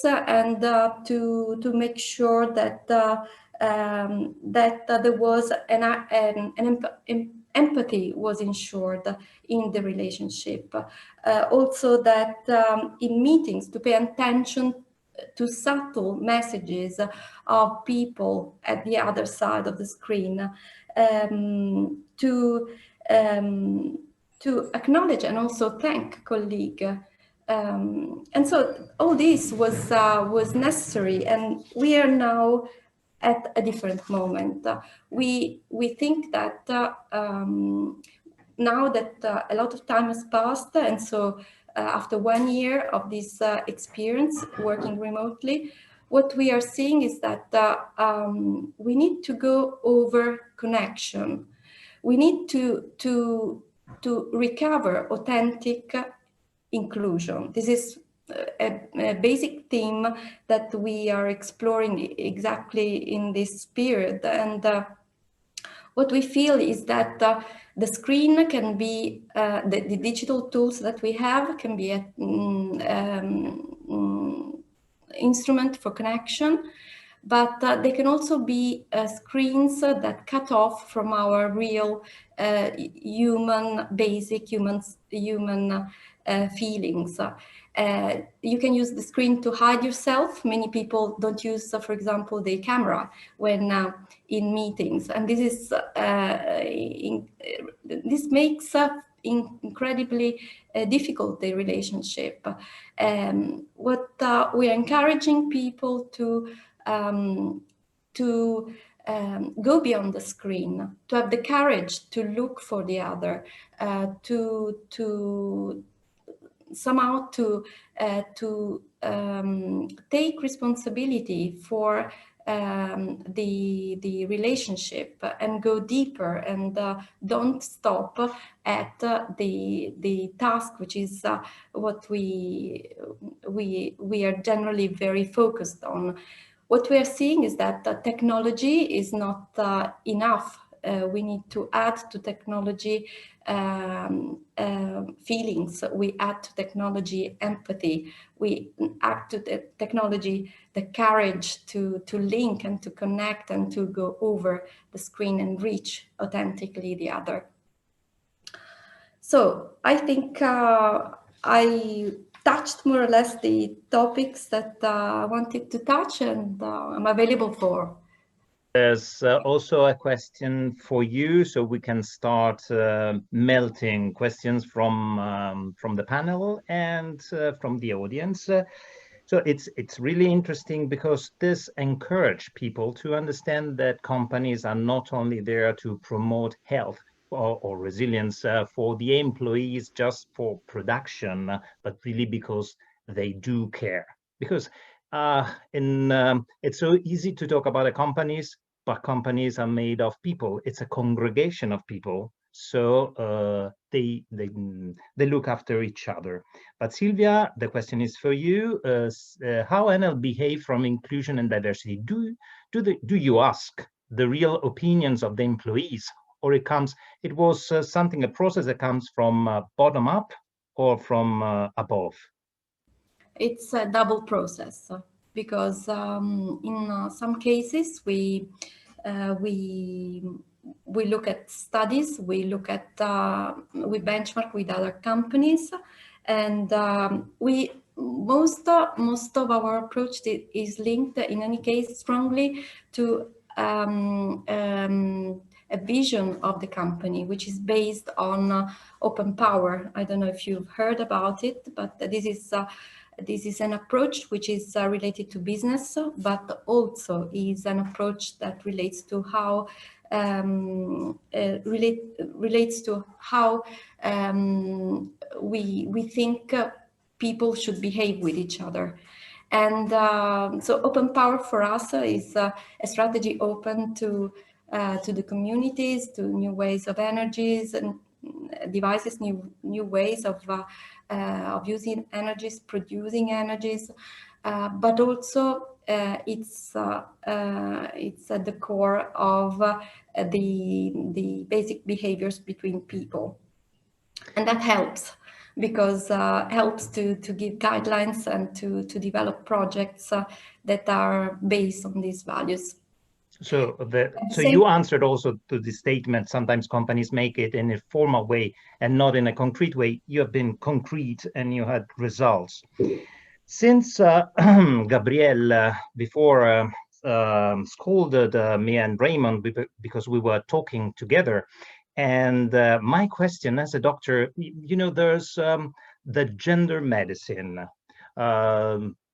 and to make sure that there was an empathy was ensured in the relationship. Also that in meetings to pay attention to subtle messages of people at the other side of the screen, to acknowledge and also thank colleagues. And so all this was necessary, and we are now at a different moment. We think that now that a lot of time has passed, and so after 1 year of this experience working remotely, what we are seeing is that we need to go over connection. We need to recover authentic inclusion. This is a basic theme that we are exploring exactly in this period. And what we feel is that the screen can be, the digital tools that we have can be an instrument for connection, but they can also be screens that cut off from our real basic human feelings. You can use the screen to hide yourself. Many people don't use, for example, the camera when in meetings, and this is this makes incredibly difficult the relationship. What we're encouraging people to go beyond the screen, to have the courage to look for the other, to somehow to take responsibility for the relationship and go deeper, and don't stop at the task, which is what we are generally very focused on. What we are seeing is that technology is not enough. We need to add to technology feelings. We add to technology empathy. We add to the technology the courage to link and to connect and to go over the screen and reach authentically the other. So I think I touched more or less the topics that I wanted to touch, and I'm available for. There's also a question for you, so we can start melting questions from the panel and from the audience. So it's really interesting because this encourages people to understand that companies are not only there to promote health or resilience for the employees just for production, but really because they do care. Because it's so easy to talk about the companies, but companies are made of people. It's a congregation of people, so they look after each other. But Silvia, the question is for you: how ENEL behave from inclusion and diversity? Do you ask the real opinions of the employees, or a process that comes from bottom up or from above? It's a double process, because in some cases we look at studies, we benchmark with other companies, and most of our approach is linked, in any case, strongly to a vision of the company, which is based on open power. I don't know if you've heard about it, but this is an approach which is related to business, but also is an approach that relates to how we think people should behave with each other. And so open power for us is a strategy open to the communities, to new ways of energies and devices, new ways of using energies, producing energies, but also it's at the core of the basic behaviors between people, and that helps because helps to give guidelines and to develop projects that are based on these values. So you answered also to the statement, sometimes companies make it in a formal way and not in a concrete way. You have been concrete and you had results. Since Gabrielle before scolded me and Raymond because we were talking together, and my question as a doctor, there's the gender medicine.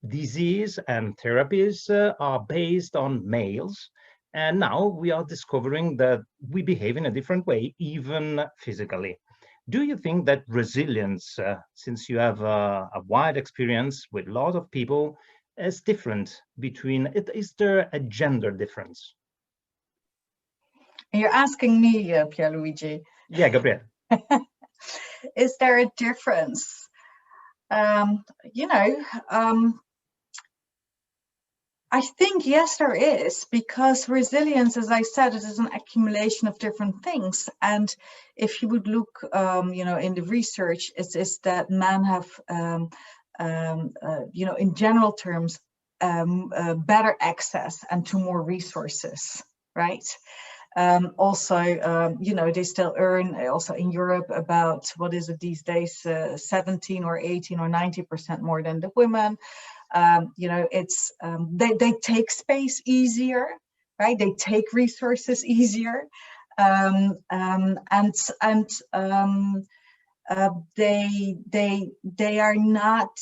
Disease and therapies are based on males. And now we are discovering that we behave in a different way, even physically. Do you think that resilience, since you have a wide experience with a lot of people, is different between it? Is there a gender difference? You're asking me, Pier Luigi. Yeah, Gabrielle. Is there a difference? you know, I think, yes, there is, because resilience, as I said, it is an accumulation of different things. And if you would look, you know, in the research, it's that men have, you know, in general terms, better access and to more resources, right? Also, you know, they still earn, also in Europe, about, what is it these days, 17 or 18 or 90% more than the women. You know, it's they take space easier, right? They take resources easier, and they are not,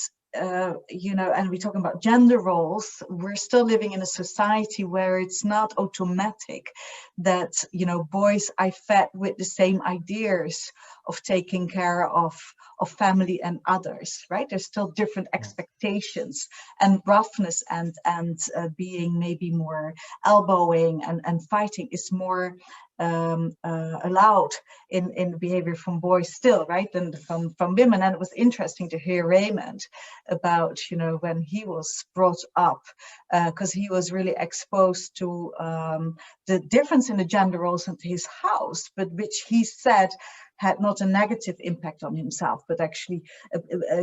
you know, and we're talking about gender roles. We're still living in a society where it's not automatic that, you know, boys are fed with the same ideas of taking care of family and others, right? There's still different expectations, and roughness and being maybe more elbowing and fighting is more allowed in behavior from boys still, right, than from women. And it was interesting to hear Raymond about, you know, when he was brought up, because he was really exposed to the difference in the gender roles in his house, but which he said had not a negative impact on himself, but actually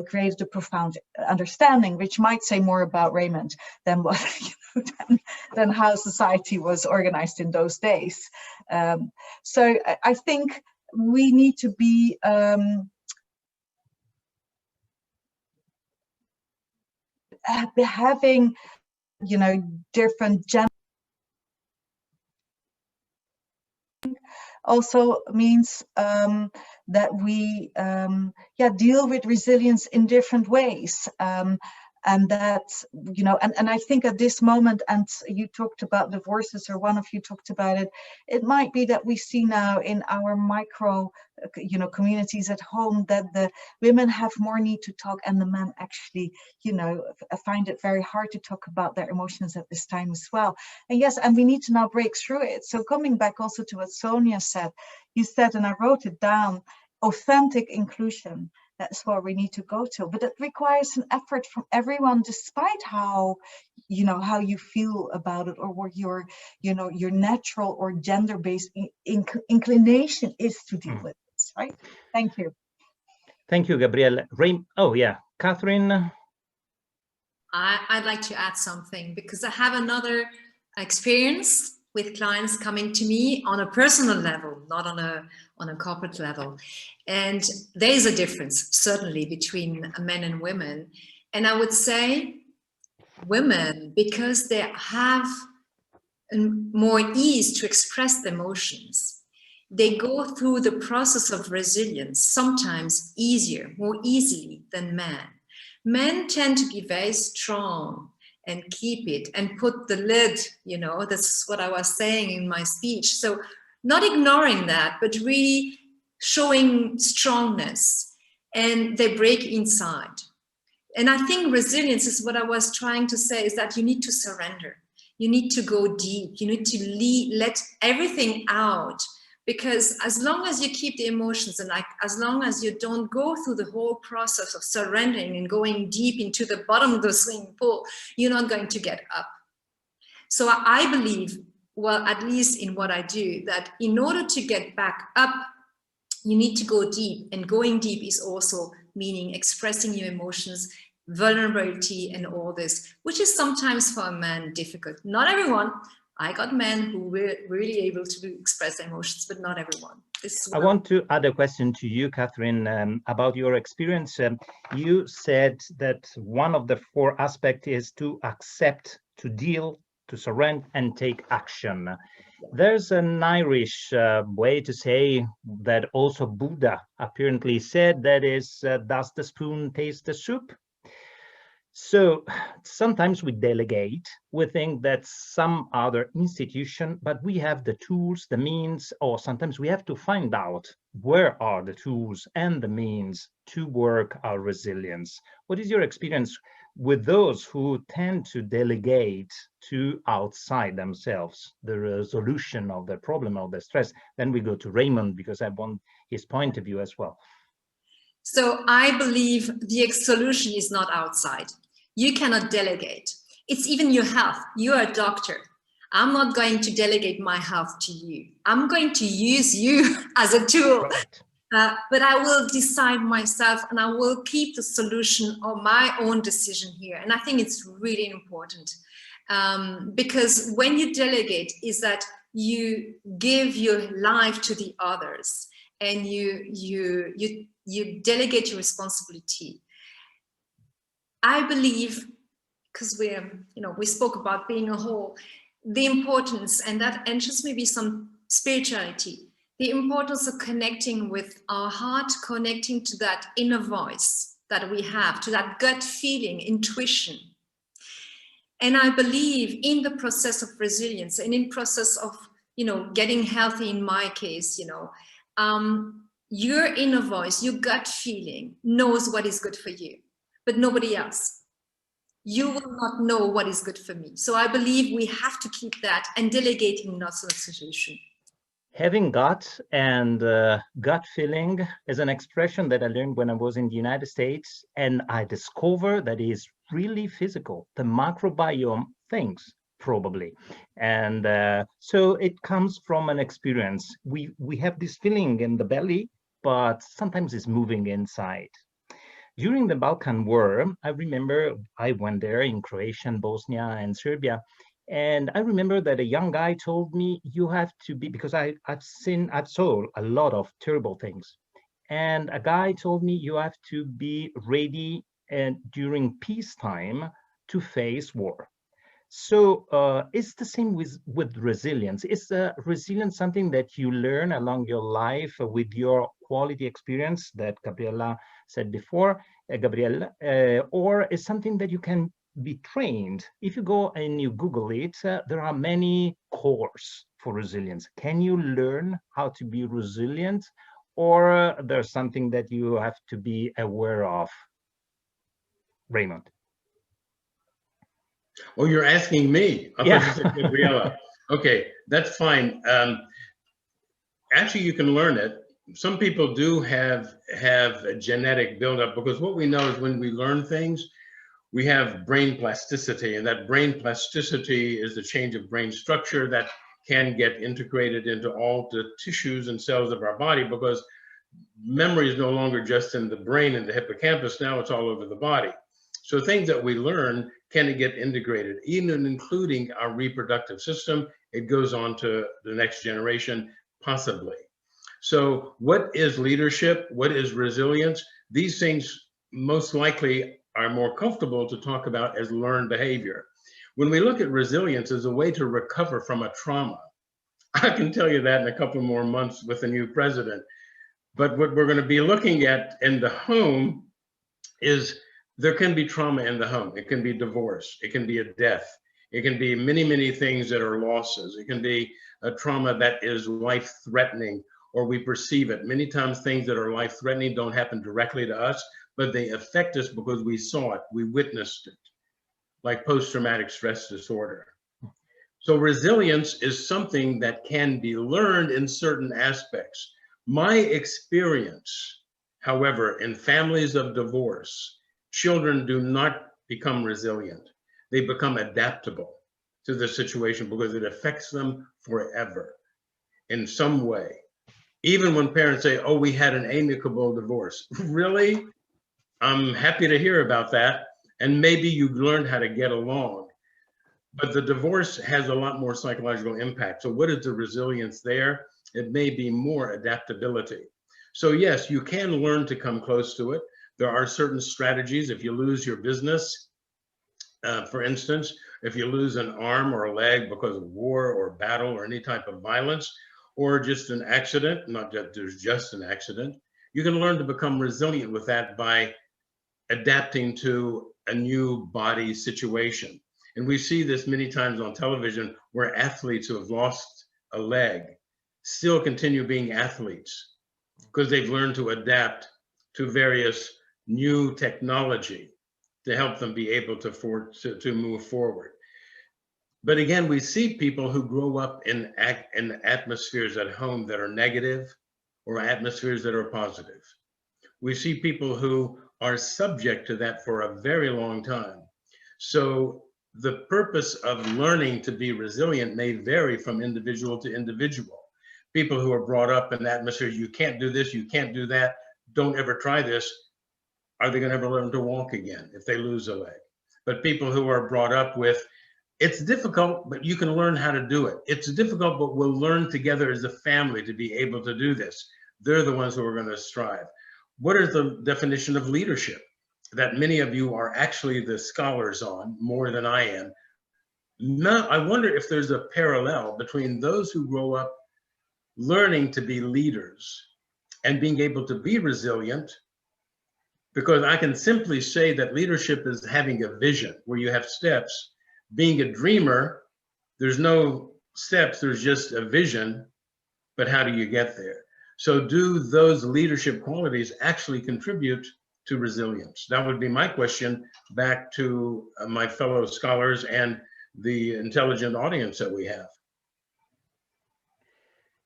created a profound understanding, which might say more about Raymond than what, you know, than how society was organized in those days. So I think we need to be having, you know, different gender. Also means that we deal with resilience in different ways, and that, you know, and I think at this moment, and you talked about divorces, or one of you talked about it, it might be that we see now in our micro, you know, communities at home, that the women have more need to talk, and the men actually, you know, find it very hard to talk about their emotions at this time as well. And yes, and we need to now break through it. So coming back also to what Sonia said, you said, and I wrote it down, authentic inclusion. That's where we need to go to, but it requires an effort from everyone, despite how, you know, how you feel about it, or what your, you know, your natural or gender-based inclination is to deal with this, right? Thank you. Thank you, Gabrielle. Oh yeah, Catherine. I'd like to add something, because I have another experience with clients coming to me on a personal level, not on a corporate level. And there is a difference, certainly, between men and women. And I would say women, because they have more ease to express their emotions, they go through the process of resilience sometimes easier, more easily than men. Men tend to be very strong and keep it and put the lid, you know, that's what I was saying in my speech. So not ignoring that, but really showing strongness, and they break inside. And I think resilience is what I was trying to say, is that you need to surrender. You need to go deep. You need to let everything out, because as long as you keep the emotions, and like, as long as you don't go through the whole process of surrendering and going deep into the bottom of the swimming pool, you're not going to get up. So I believe, well, at least in what I do, that in order to get back up, you need to go deep, and going deep is also meaning expressing your emotions, vulnerability, and all this, which is sometimes for a man difficult. Not everyone. I got men who were really able to express their emotions, but not everyone. I want to add a question to you, Catherine, about your experience. You said that one of the 4 aspects is to accept, to deal, to surrender, and take action. There's an Irish way to say that also Buddha apparently said, that is, does the spoon taste the soup? So sometimes we delegate, we think that some other institution, but we have the tools, the means, or sometimes we have to find out where are the tools and the means to work our resilience. What is your experience with those who tend to delegate to outside themselves the resolution of the problem of the stress? Then we go to Raymond, because I want his point of view as well. So I believe the solution is not outside. You cannot delegate. It's even your health. You are a doctor. I'm not going to delegate my health to you. I'm going to use you as a tool. Right. But I will decide myself, and I will keep the solution or my own decision here. And I think it's really important because when you delegate, is that you give your life to the others, and you delegate your responsibility. I believe, because we spoke about being a whole, the importance, and that enters maybe some spirituality, the importance of connecting with our heart, connecting to that inner voice that we have, to that gut feeling, intuition. And I believe in the process of resilience and in process of, getting healthy in my case, your inner voice, your gut feeling knows what is good for you, but nobody else. You will not know what is good for me. So I believe we have to keep that, and delegating not the solution. Having gut and gut feeling is an expression that I learned when I was in the United States, and I discovered that it is really physical. The microbiome thinks, probably. And so it comes from an experience. We have this feeling in the belly, but sometimes it's moving inside. During the Balkan War, I remember I went there in Croatia, Bosnia, and Serbia. And I remember that a young guy told me, you have to be, because I've saw a lot of terrible things. And a guy told me, you have to be ready and during peacetime to face war. So it's the same with resilience. Is resilience something that you learn along your life with your quality experience that Gabriella said before, Gabrielle, or is something that you can be trained? If you go and you Google it, there are many courses for resilience. Can you learn how to be resilient, or there's something that you have to be aware of? Raymond. Oh, you're asking me. I thought you said Gabriella. Okay, that's fine. Actually, you can learn it. Some people do have a genetic buildup, because what we know is when we learn things, we have brain plasticity, and that brain plasticity is the change of brain structure that can get integrated into all the tissues and cells of our body, because memory is no longer just in the brain and the hippocampus, now it's all over the body. So things that we learn can get integrated, even including our reproductive system. It goes on to the next generation, possibly. So what is leadership? What is resilience? These things most likely are more comfortable to talk about as learned behavior. When we look at resilience as a way to recover from a trauma, I can tell you that in a couple more months with a new president. But what we're going to be looking at in the home is there can be trauma in the home. It can be divorce. It can be a death. It can be many, many things that are losses. It can be a trauma that is life-threatening, or we perceive it. Many times things that are life-threatening don't happen directly to us, but they affect us because we saw it, we witnessed it, like post-traumatic stress disorder. So resilience is something that can be learned in certain aspects. My experience, however, in families of divorce, children do not become resilient. They become adaptable to the situation because it affects them forever in some way. Even when parents say, oh, we had an amicable divorce. Really? I'm happy to hear about that. And maybe you learned how to get along. But the divorce has a lot more psychological impact. So what is the resilience there? It may be more adaptability. So yes, you can learn to come close to it. There are certain strategies. If you lose your business, for instance, if you lose an arm or a leg because of war or battle or any type of violence, or just an accident, not that there's just an accident, you can learn to become resilient with that by adapting to a new body situation. And we see this many times on television where athletes who have lost a leg still continue being athletes because they've learned to adapt to various new technology to help them be able to move forward. But again, we see people who grow up in atmospheres at home that are negative or atmospheres that are positive. we see people who are subject to that for a very long time. So the purpose of learning to be resilient may vary from individual to individual. People who are brought up in that atmosphere, you can't do this, you can't do that, don't ever try this, are they going to ever learn to walk again if they lose a leg? But people who are brought up with, it's difficult, but you can learn how to do it. It's difficult, but we'll learn together as a family to be able to do this. They're the ones who are going to strive. What is the definition of leadership that many of you are actually the scholars on more than I am? No, I wonder if there's a parallel between those who grow up learning to be leaders and being able to be resilient, because I can simply say that leadership is having a vision where you have steps. Being a dreamer, there's no steps, there's just a vision, but how do you get there? So do those leadership qualities actually contribute to resilience? That would be my question back to my fellow scholars and the intelligent audience that we have.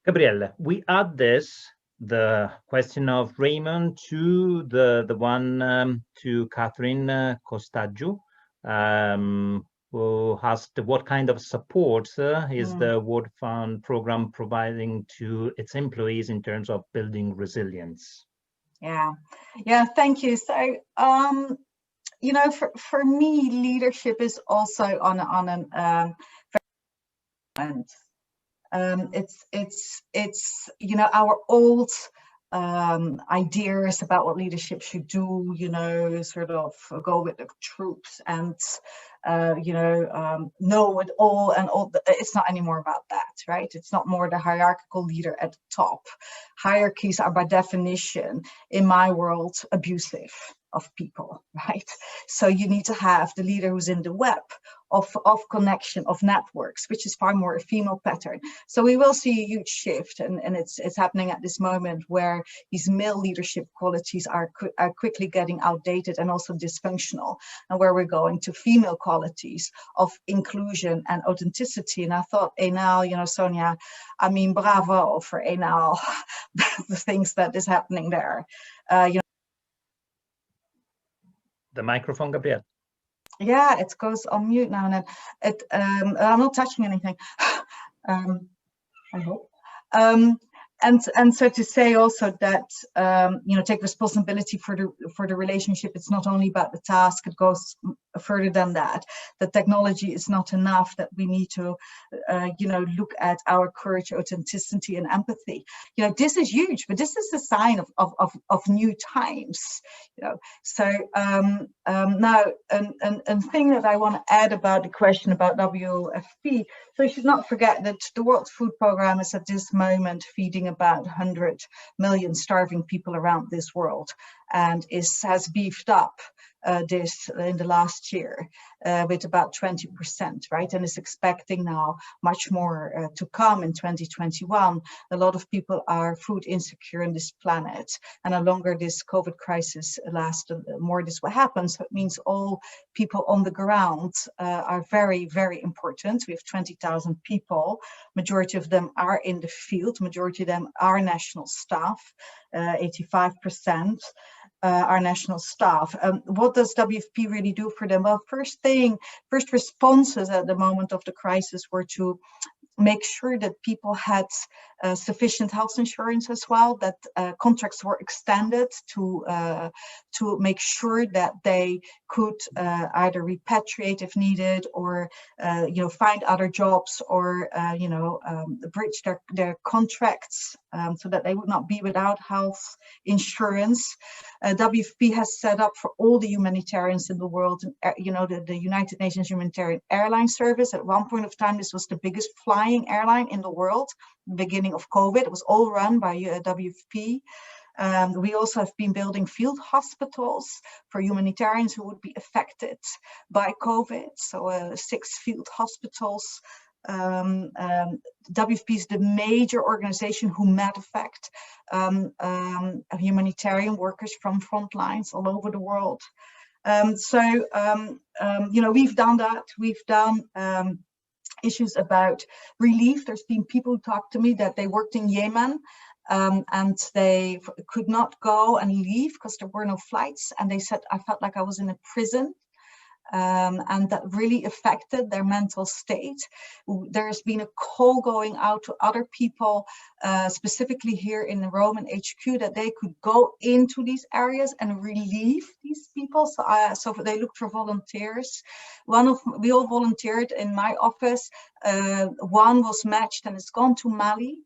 Gabrielle, we add the question of Raymond to the one to Catherine Costaggiu, who asked what kind of support is the World Fund program providing to its employees in terms of building resilience? Yeah, thank you. So, you know, for me, leadership is also on an it's you know, our old ideas about what leadership should do, you know, sort of go with the troops and you know it all and all. It's not anymore about that, right? It's not more the hierarchical leader at the top. Hierarchies are by definition, in my world, abusive of people, right? So you need to have the leader who's in the web of connection, of networks, which is far more a female pattern. So we will see a huge shift, and it's happening at this moment where these male leadership qualities are quickly getting outdated and also dysfunctional, and where we're going to female qualities of inclusion and authenticity. And I thought ENEL, you know, Sonia, I mean, bravo for ENEL, the things that is happening there. You know, the microphone, Gabrielle. Yeah, it goes on mute now and then. I'm not touching anything. I hope. And so to say also that you know, take responsibility for the relationship. It's not only about the task; it goes further than that. The technology is not enough. That we need to you know, look at our courage, authenticity, and empathy. You know, this is huge, but this is a sign of new times. You know, so now a thing that I want to add about the question about WFP. So you should not forget that the World Food Program is at this moment feeding about 100 million starving people around this world, and has beefed up this in the last year with about 20%, right? And is expecting now much more to come in 2021. A lot of people are food insecure on this planet, and the longer this COVID crisis lasts, the more this will happen. So it means all people on the ground are very, very important. We have 20,000 people. Majority of them are in the field. Majority of them are national staff, 85%. Our national staff. What does WFP really do for them? Well, first responses at the moment of the crisis were to make sure that people had sufficient health insurance as well, that contracts were extended to make sure that they could either repatriate if needed, or you know, find other jobs, or you know, bridge their contracts so that they would not be without health insurance. WFP has set up for all the humanitarians in the world, you know, the United Nations Humanitarian Airline Service. At one point of time, this was the biggest flying airline in the world. Beginning of COVID, it was all run by WFP. We also have been building field hospitals for humanitarians who would be affected by COVID. So 6 field hospitals. WFP is the major organization who medevac humanitarian workers from front lines all over the world. You know, we've done that. We've done issues about relief. There's been people who talk to me that they worked in Yemen and they could not go and leave because there were no flights. And they said, I felt like I was in a prison. And that really affected their mental state. There's been a call going out to other people, specifically here in the Roman HQ, that they could go into these areas and relieve these people. So they looked for volunteers. We all volunteered in my office. One was matched and has gone to Mali,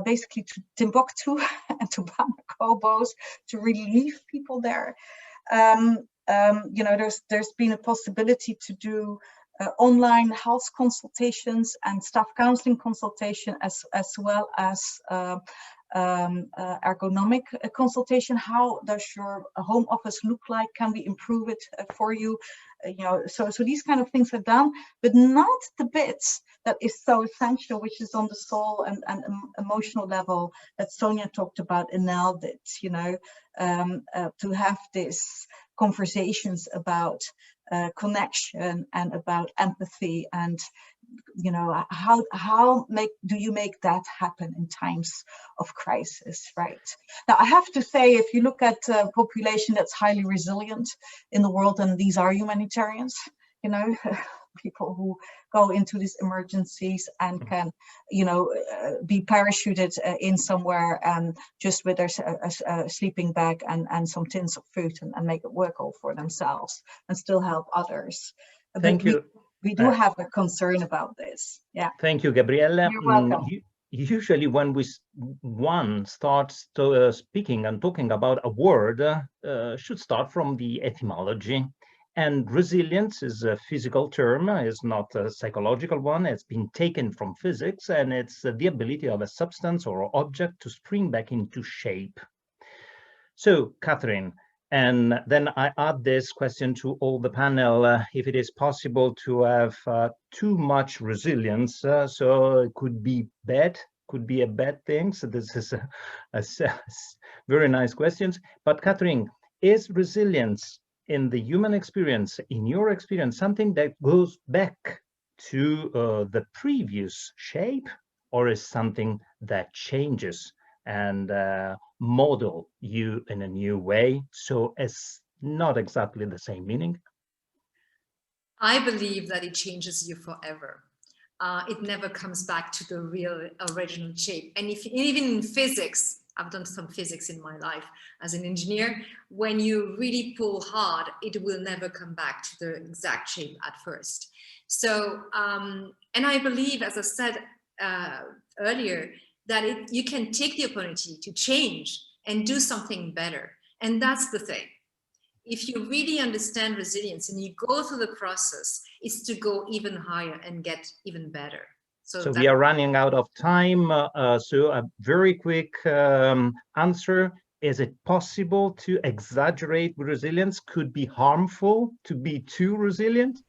basically to Timbuktu and to Bamako to relieve people there. You know, there's been a possibility to do online health consultations and staff counseling consultation, as well as ergonomic consultation. How does your home office look like? Can we improve it for you? You know, so these kind of things are done, but not the bits that is so essential, which is on the soul and emotional level that Sonia talked about. ENEL did, you know, to have this conversations about connection and about empathy, and you know, how do you make that happen in times of crisis, right? Now, I have to say, if you look at a population that's highly resilient in the world, and these are humanitarians, you know, people who go into these emergencies and can, you know, be parachuted in somewhere just with their sleeping bag and some tins of food and make it work all for themselves and still help others. Thank you. We do have a concern about this. Yeah. Thank you, Gabrielle. You're welcome. Usually when one starts speaking and talking about a word, should start from the etymology. And resilience is a physical term, is not a psychological one. It's been taken from physics, and it's the ability of a substance or object to spring back into shape. So, Catherine, and then I add this question to all the panel, if it is possible to have too much resilience, so it could be bad, could be a bad thing. So this is a very nice questions. But Catherine, is resilience in the human experience, in your experience, something that goes back to the previous shape, or is something that changes and model you in a new way, so it's not exactly the same meaning? I believe that it changes you forever. It never comes back to the real original shape. And even in physics, I've done some physics in my life as an engineer, when you really pull hard, it will never come back to the exact shape at first. So, and I believe, as I said earlier, that you can take the opportunity to change and do something better. And that's the thing. If you really understand resilience and you go through the process, it's to go even higher and get even better. So we are running out of time. So a very quick answer. Is it possible to exaggerate resilience? Could be harmful to be too resilient?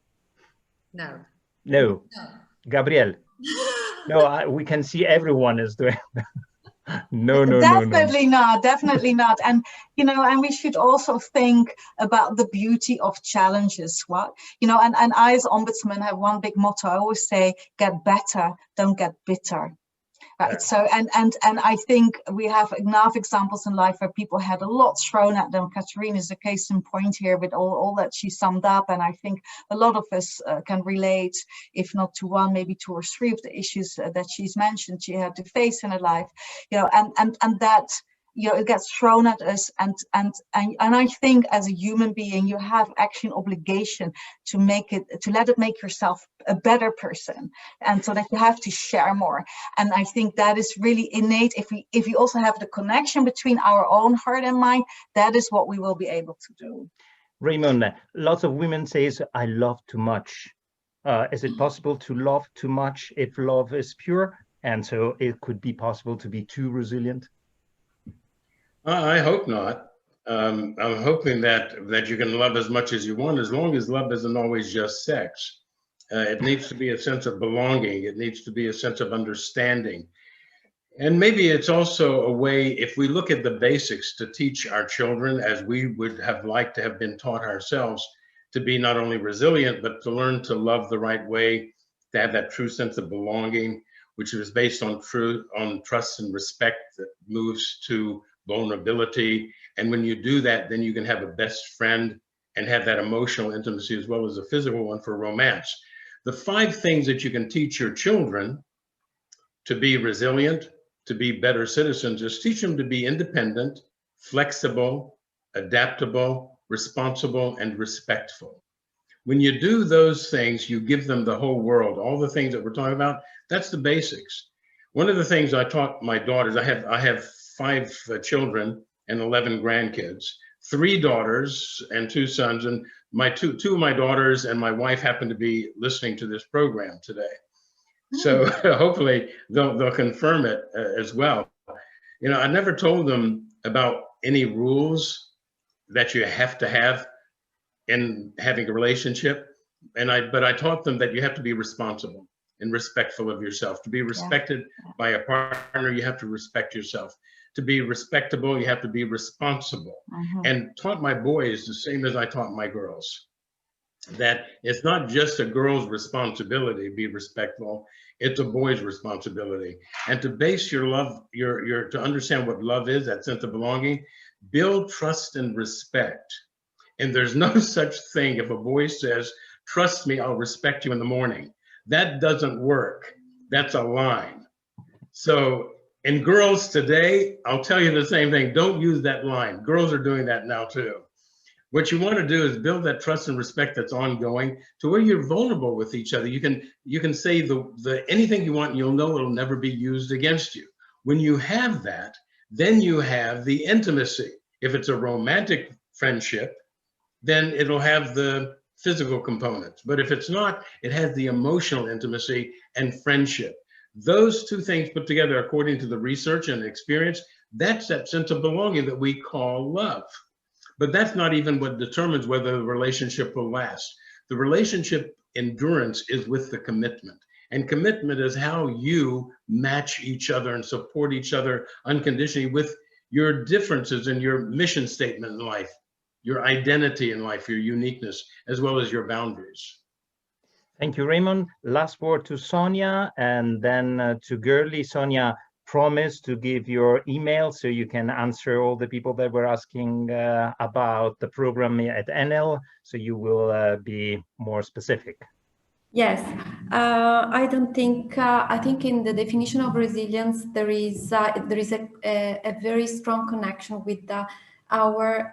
No. No. No. Gabrielle? No, we can see everyone is doing No. Definitely not. And, you know, and we should also think about the beauty of challenges. What, you know, and I as Ombudsman have one big motto. I always say, get better, don't get bitter. Right. So, and I think we have enough examples in life where people had a lot thrown at them. Catherine is a case in point here with all that she summed up. And I think a lot of us can relate, if not to one, maybe two or three of the issues that she's mentioned she had to face in her life, you know, and that, you know, it gets thrown at us, and I think as a human being you have actually an obligation to let it make yourself a better person, and so that you have to share more. And I think that is really innate. If we also have the connection between our own heart and mind, that is what we will be able to do. Raymond, lots of women says, I love too much. Is it possible to love too much if love is pure, and so it could be possible to be too resilient? I hope not. I'm hoping that you can love as much as you want, as long as love isn't always just sex. It needs to be a sense of belonging. It needs to be a sense of understanding. And maybe it's also a way, if we look at the basics, to teach our children, as we would have liked to have been taught ourselves, to be not only resilient, but to learn to love the right way, to have that true sense of belonging. which is based on trust and respect that moves to vulnerability. And when you do that, then you can have a best friend and have that emotional intimacy as well as a physical one for romance. The 5 things that you can teach your children to be resilient, to be better citizens, is teach them to be independent, flexible, adaptable, responsible, and respectful. When you do those things, you give them the whole world. All the things that we're talking about, that's the basics. One of the things I taught my daughters, I have 5 children and 11 grandkids, 3 daughters and 2 sons, and two of my daughters and my wife happen to be listening to this program today. So hopefully they'll confirm it as well. You know, I never told them about any rules that you have to have in having a relationship, but I taught them that you have to be responsible and respectful of yourself. To be respected by a partner, you have to respect yourself. To be respectable, you have to be responsible. And taught my boys the same as I taught my girls, that it's not just a girl's responsibility to be respectful, it's a boy's responsibility. And to base your love, to understand what love is, that sense of belonging, build trust and respect. And there's no such thing if a boy says, trust me, I'll respect you in the morning. That doesn't work. That's a line. So in girls today, I'll tell you the same thing. Don't use that line. Girls are doing that now too. What you want to do is build that trust and respect that's ongoing to where you're vulnerable with each other. You can say anything you want, and you'll know it'll never be used against you. When you have that, then you have the intimacy. If it's a romantic friendship, then it'll have the physical components. But if it's not, it has the emotional intimacy and friendship. Those 2 things put together, according to the research and experience, that's that sense of belonging that we call love. But that's not even what determines whether the relationship will last. The relationship endurance is with the commitment. And commitment is how you match each other and support each other unconditionally with your differences and your mission statement in life, your identity in life, your uniqueness, as well as your boundaries. Thank you, Raymond. Last word to Sonia, and then to Gerlie. Sonia, promise to give your email so you can answer all the people that were asking about the program at ENEL, so you will be more specific. Yes, I think in the definition of resilience, there is a very strong connection with our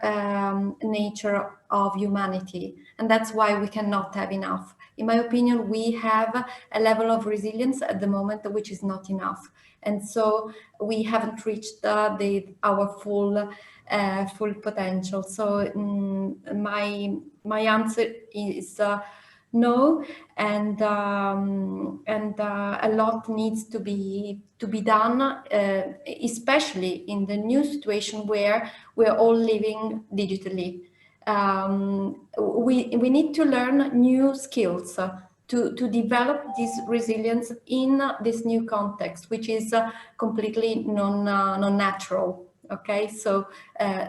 nature of humanity, and that's why we cannot have enough. In my opinion, we have a level of resilience at the moment which is not enough, and so we haven't reached our full potential. So my answer is no, and a lot needs to be done, especially in the new situation where we're all living digitally. We need to learn new skills to develop this resilience in this new context, which is completely non-natural. Okay, so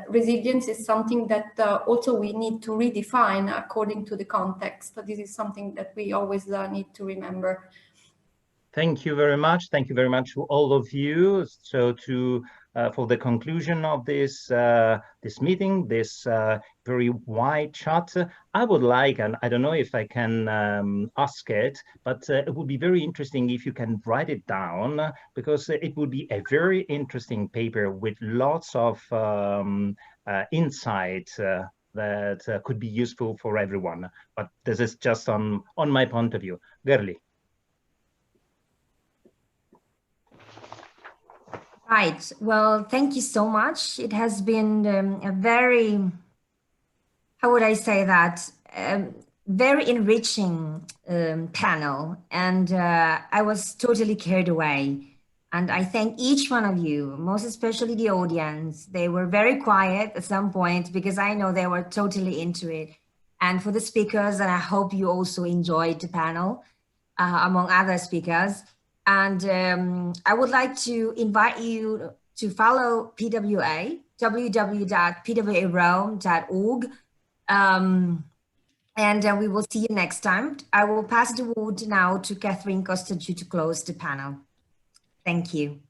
resilience is something that also we need to redefine according to the context. So this is something that we always need to remember. Thank you very much. Thank you very much to all of you. So for the conclusion of this meeting, this very wide chat, I would like, and I don't know if I can ask it, but it would be very interesting if you can write it down, because it would be a very interesting paper with lots of insight that could be useful for everyone. But this is just on my point of view. Gerlie. Right. Well, thank you so much. It has been a very, how would I say that, very enriching panel. And I was totally carried away. And I thank each one of you, most especially the audience. They were very quiet at some point because I know they were totally into it. And for the speakers, and I hope you also enjoyed the panel, among other speakers. And I would like to invite you to follow PWA, www.pwarome.org. And we will see you next time. I will pass the word now to Catherine Costagiu to close the panel. Thank you.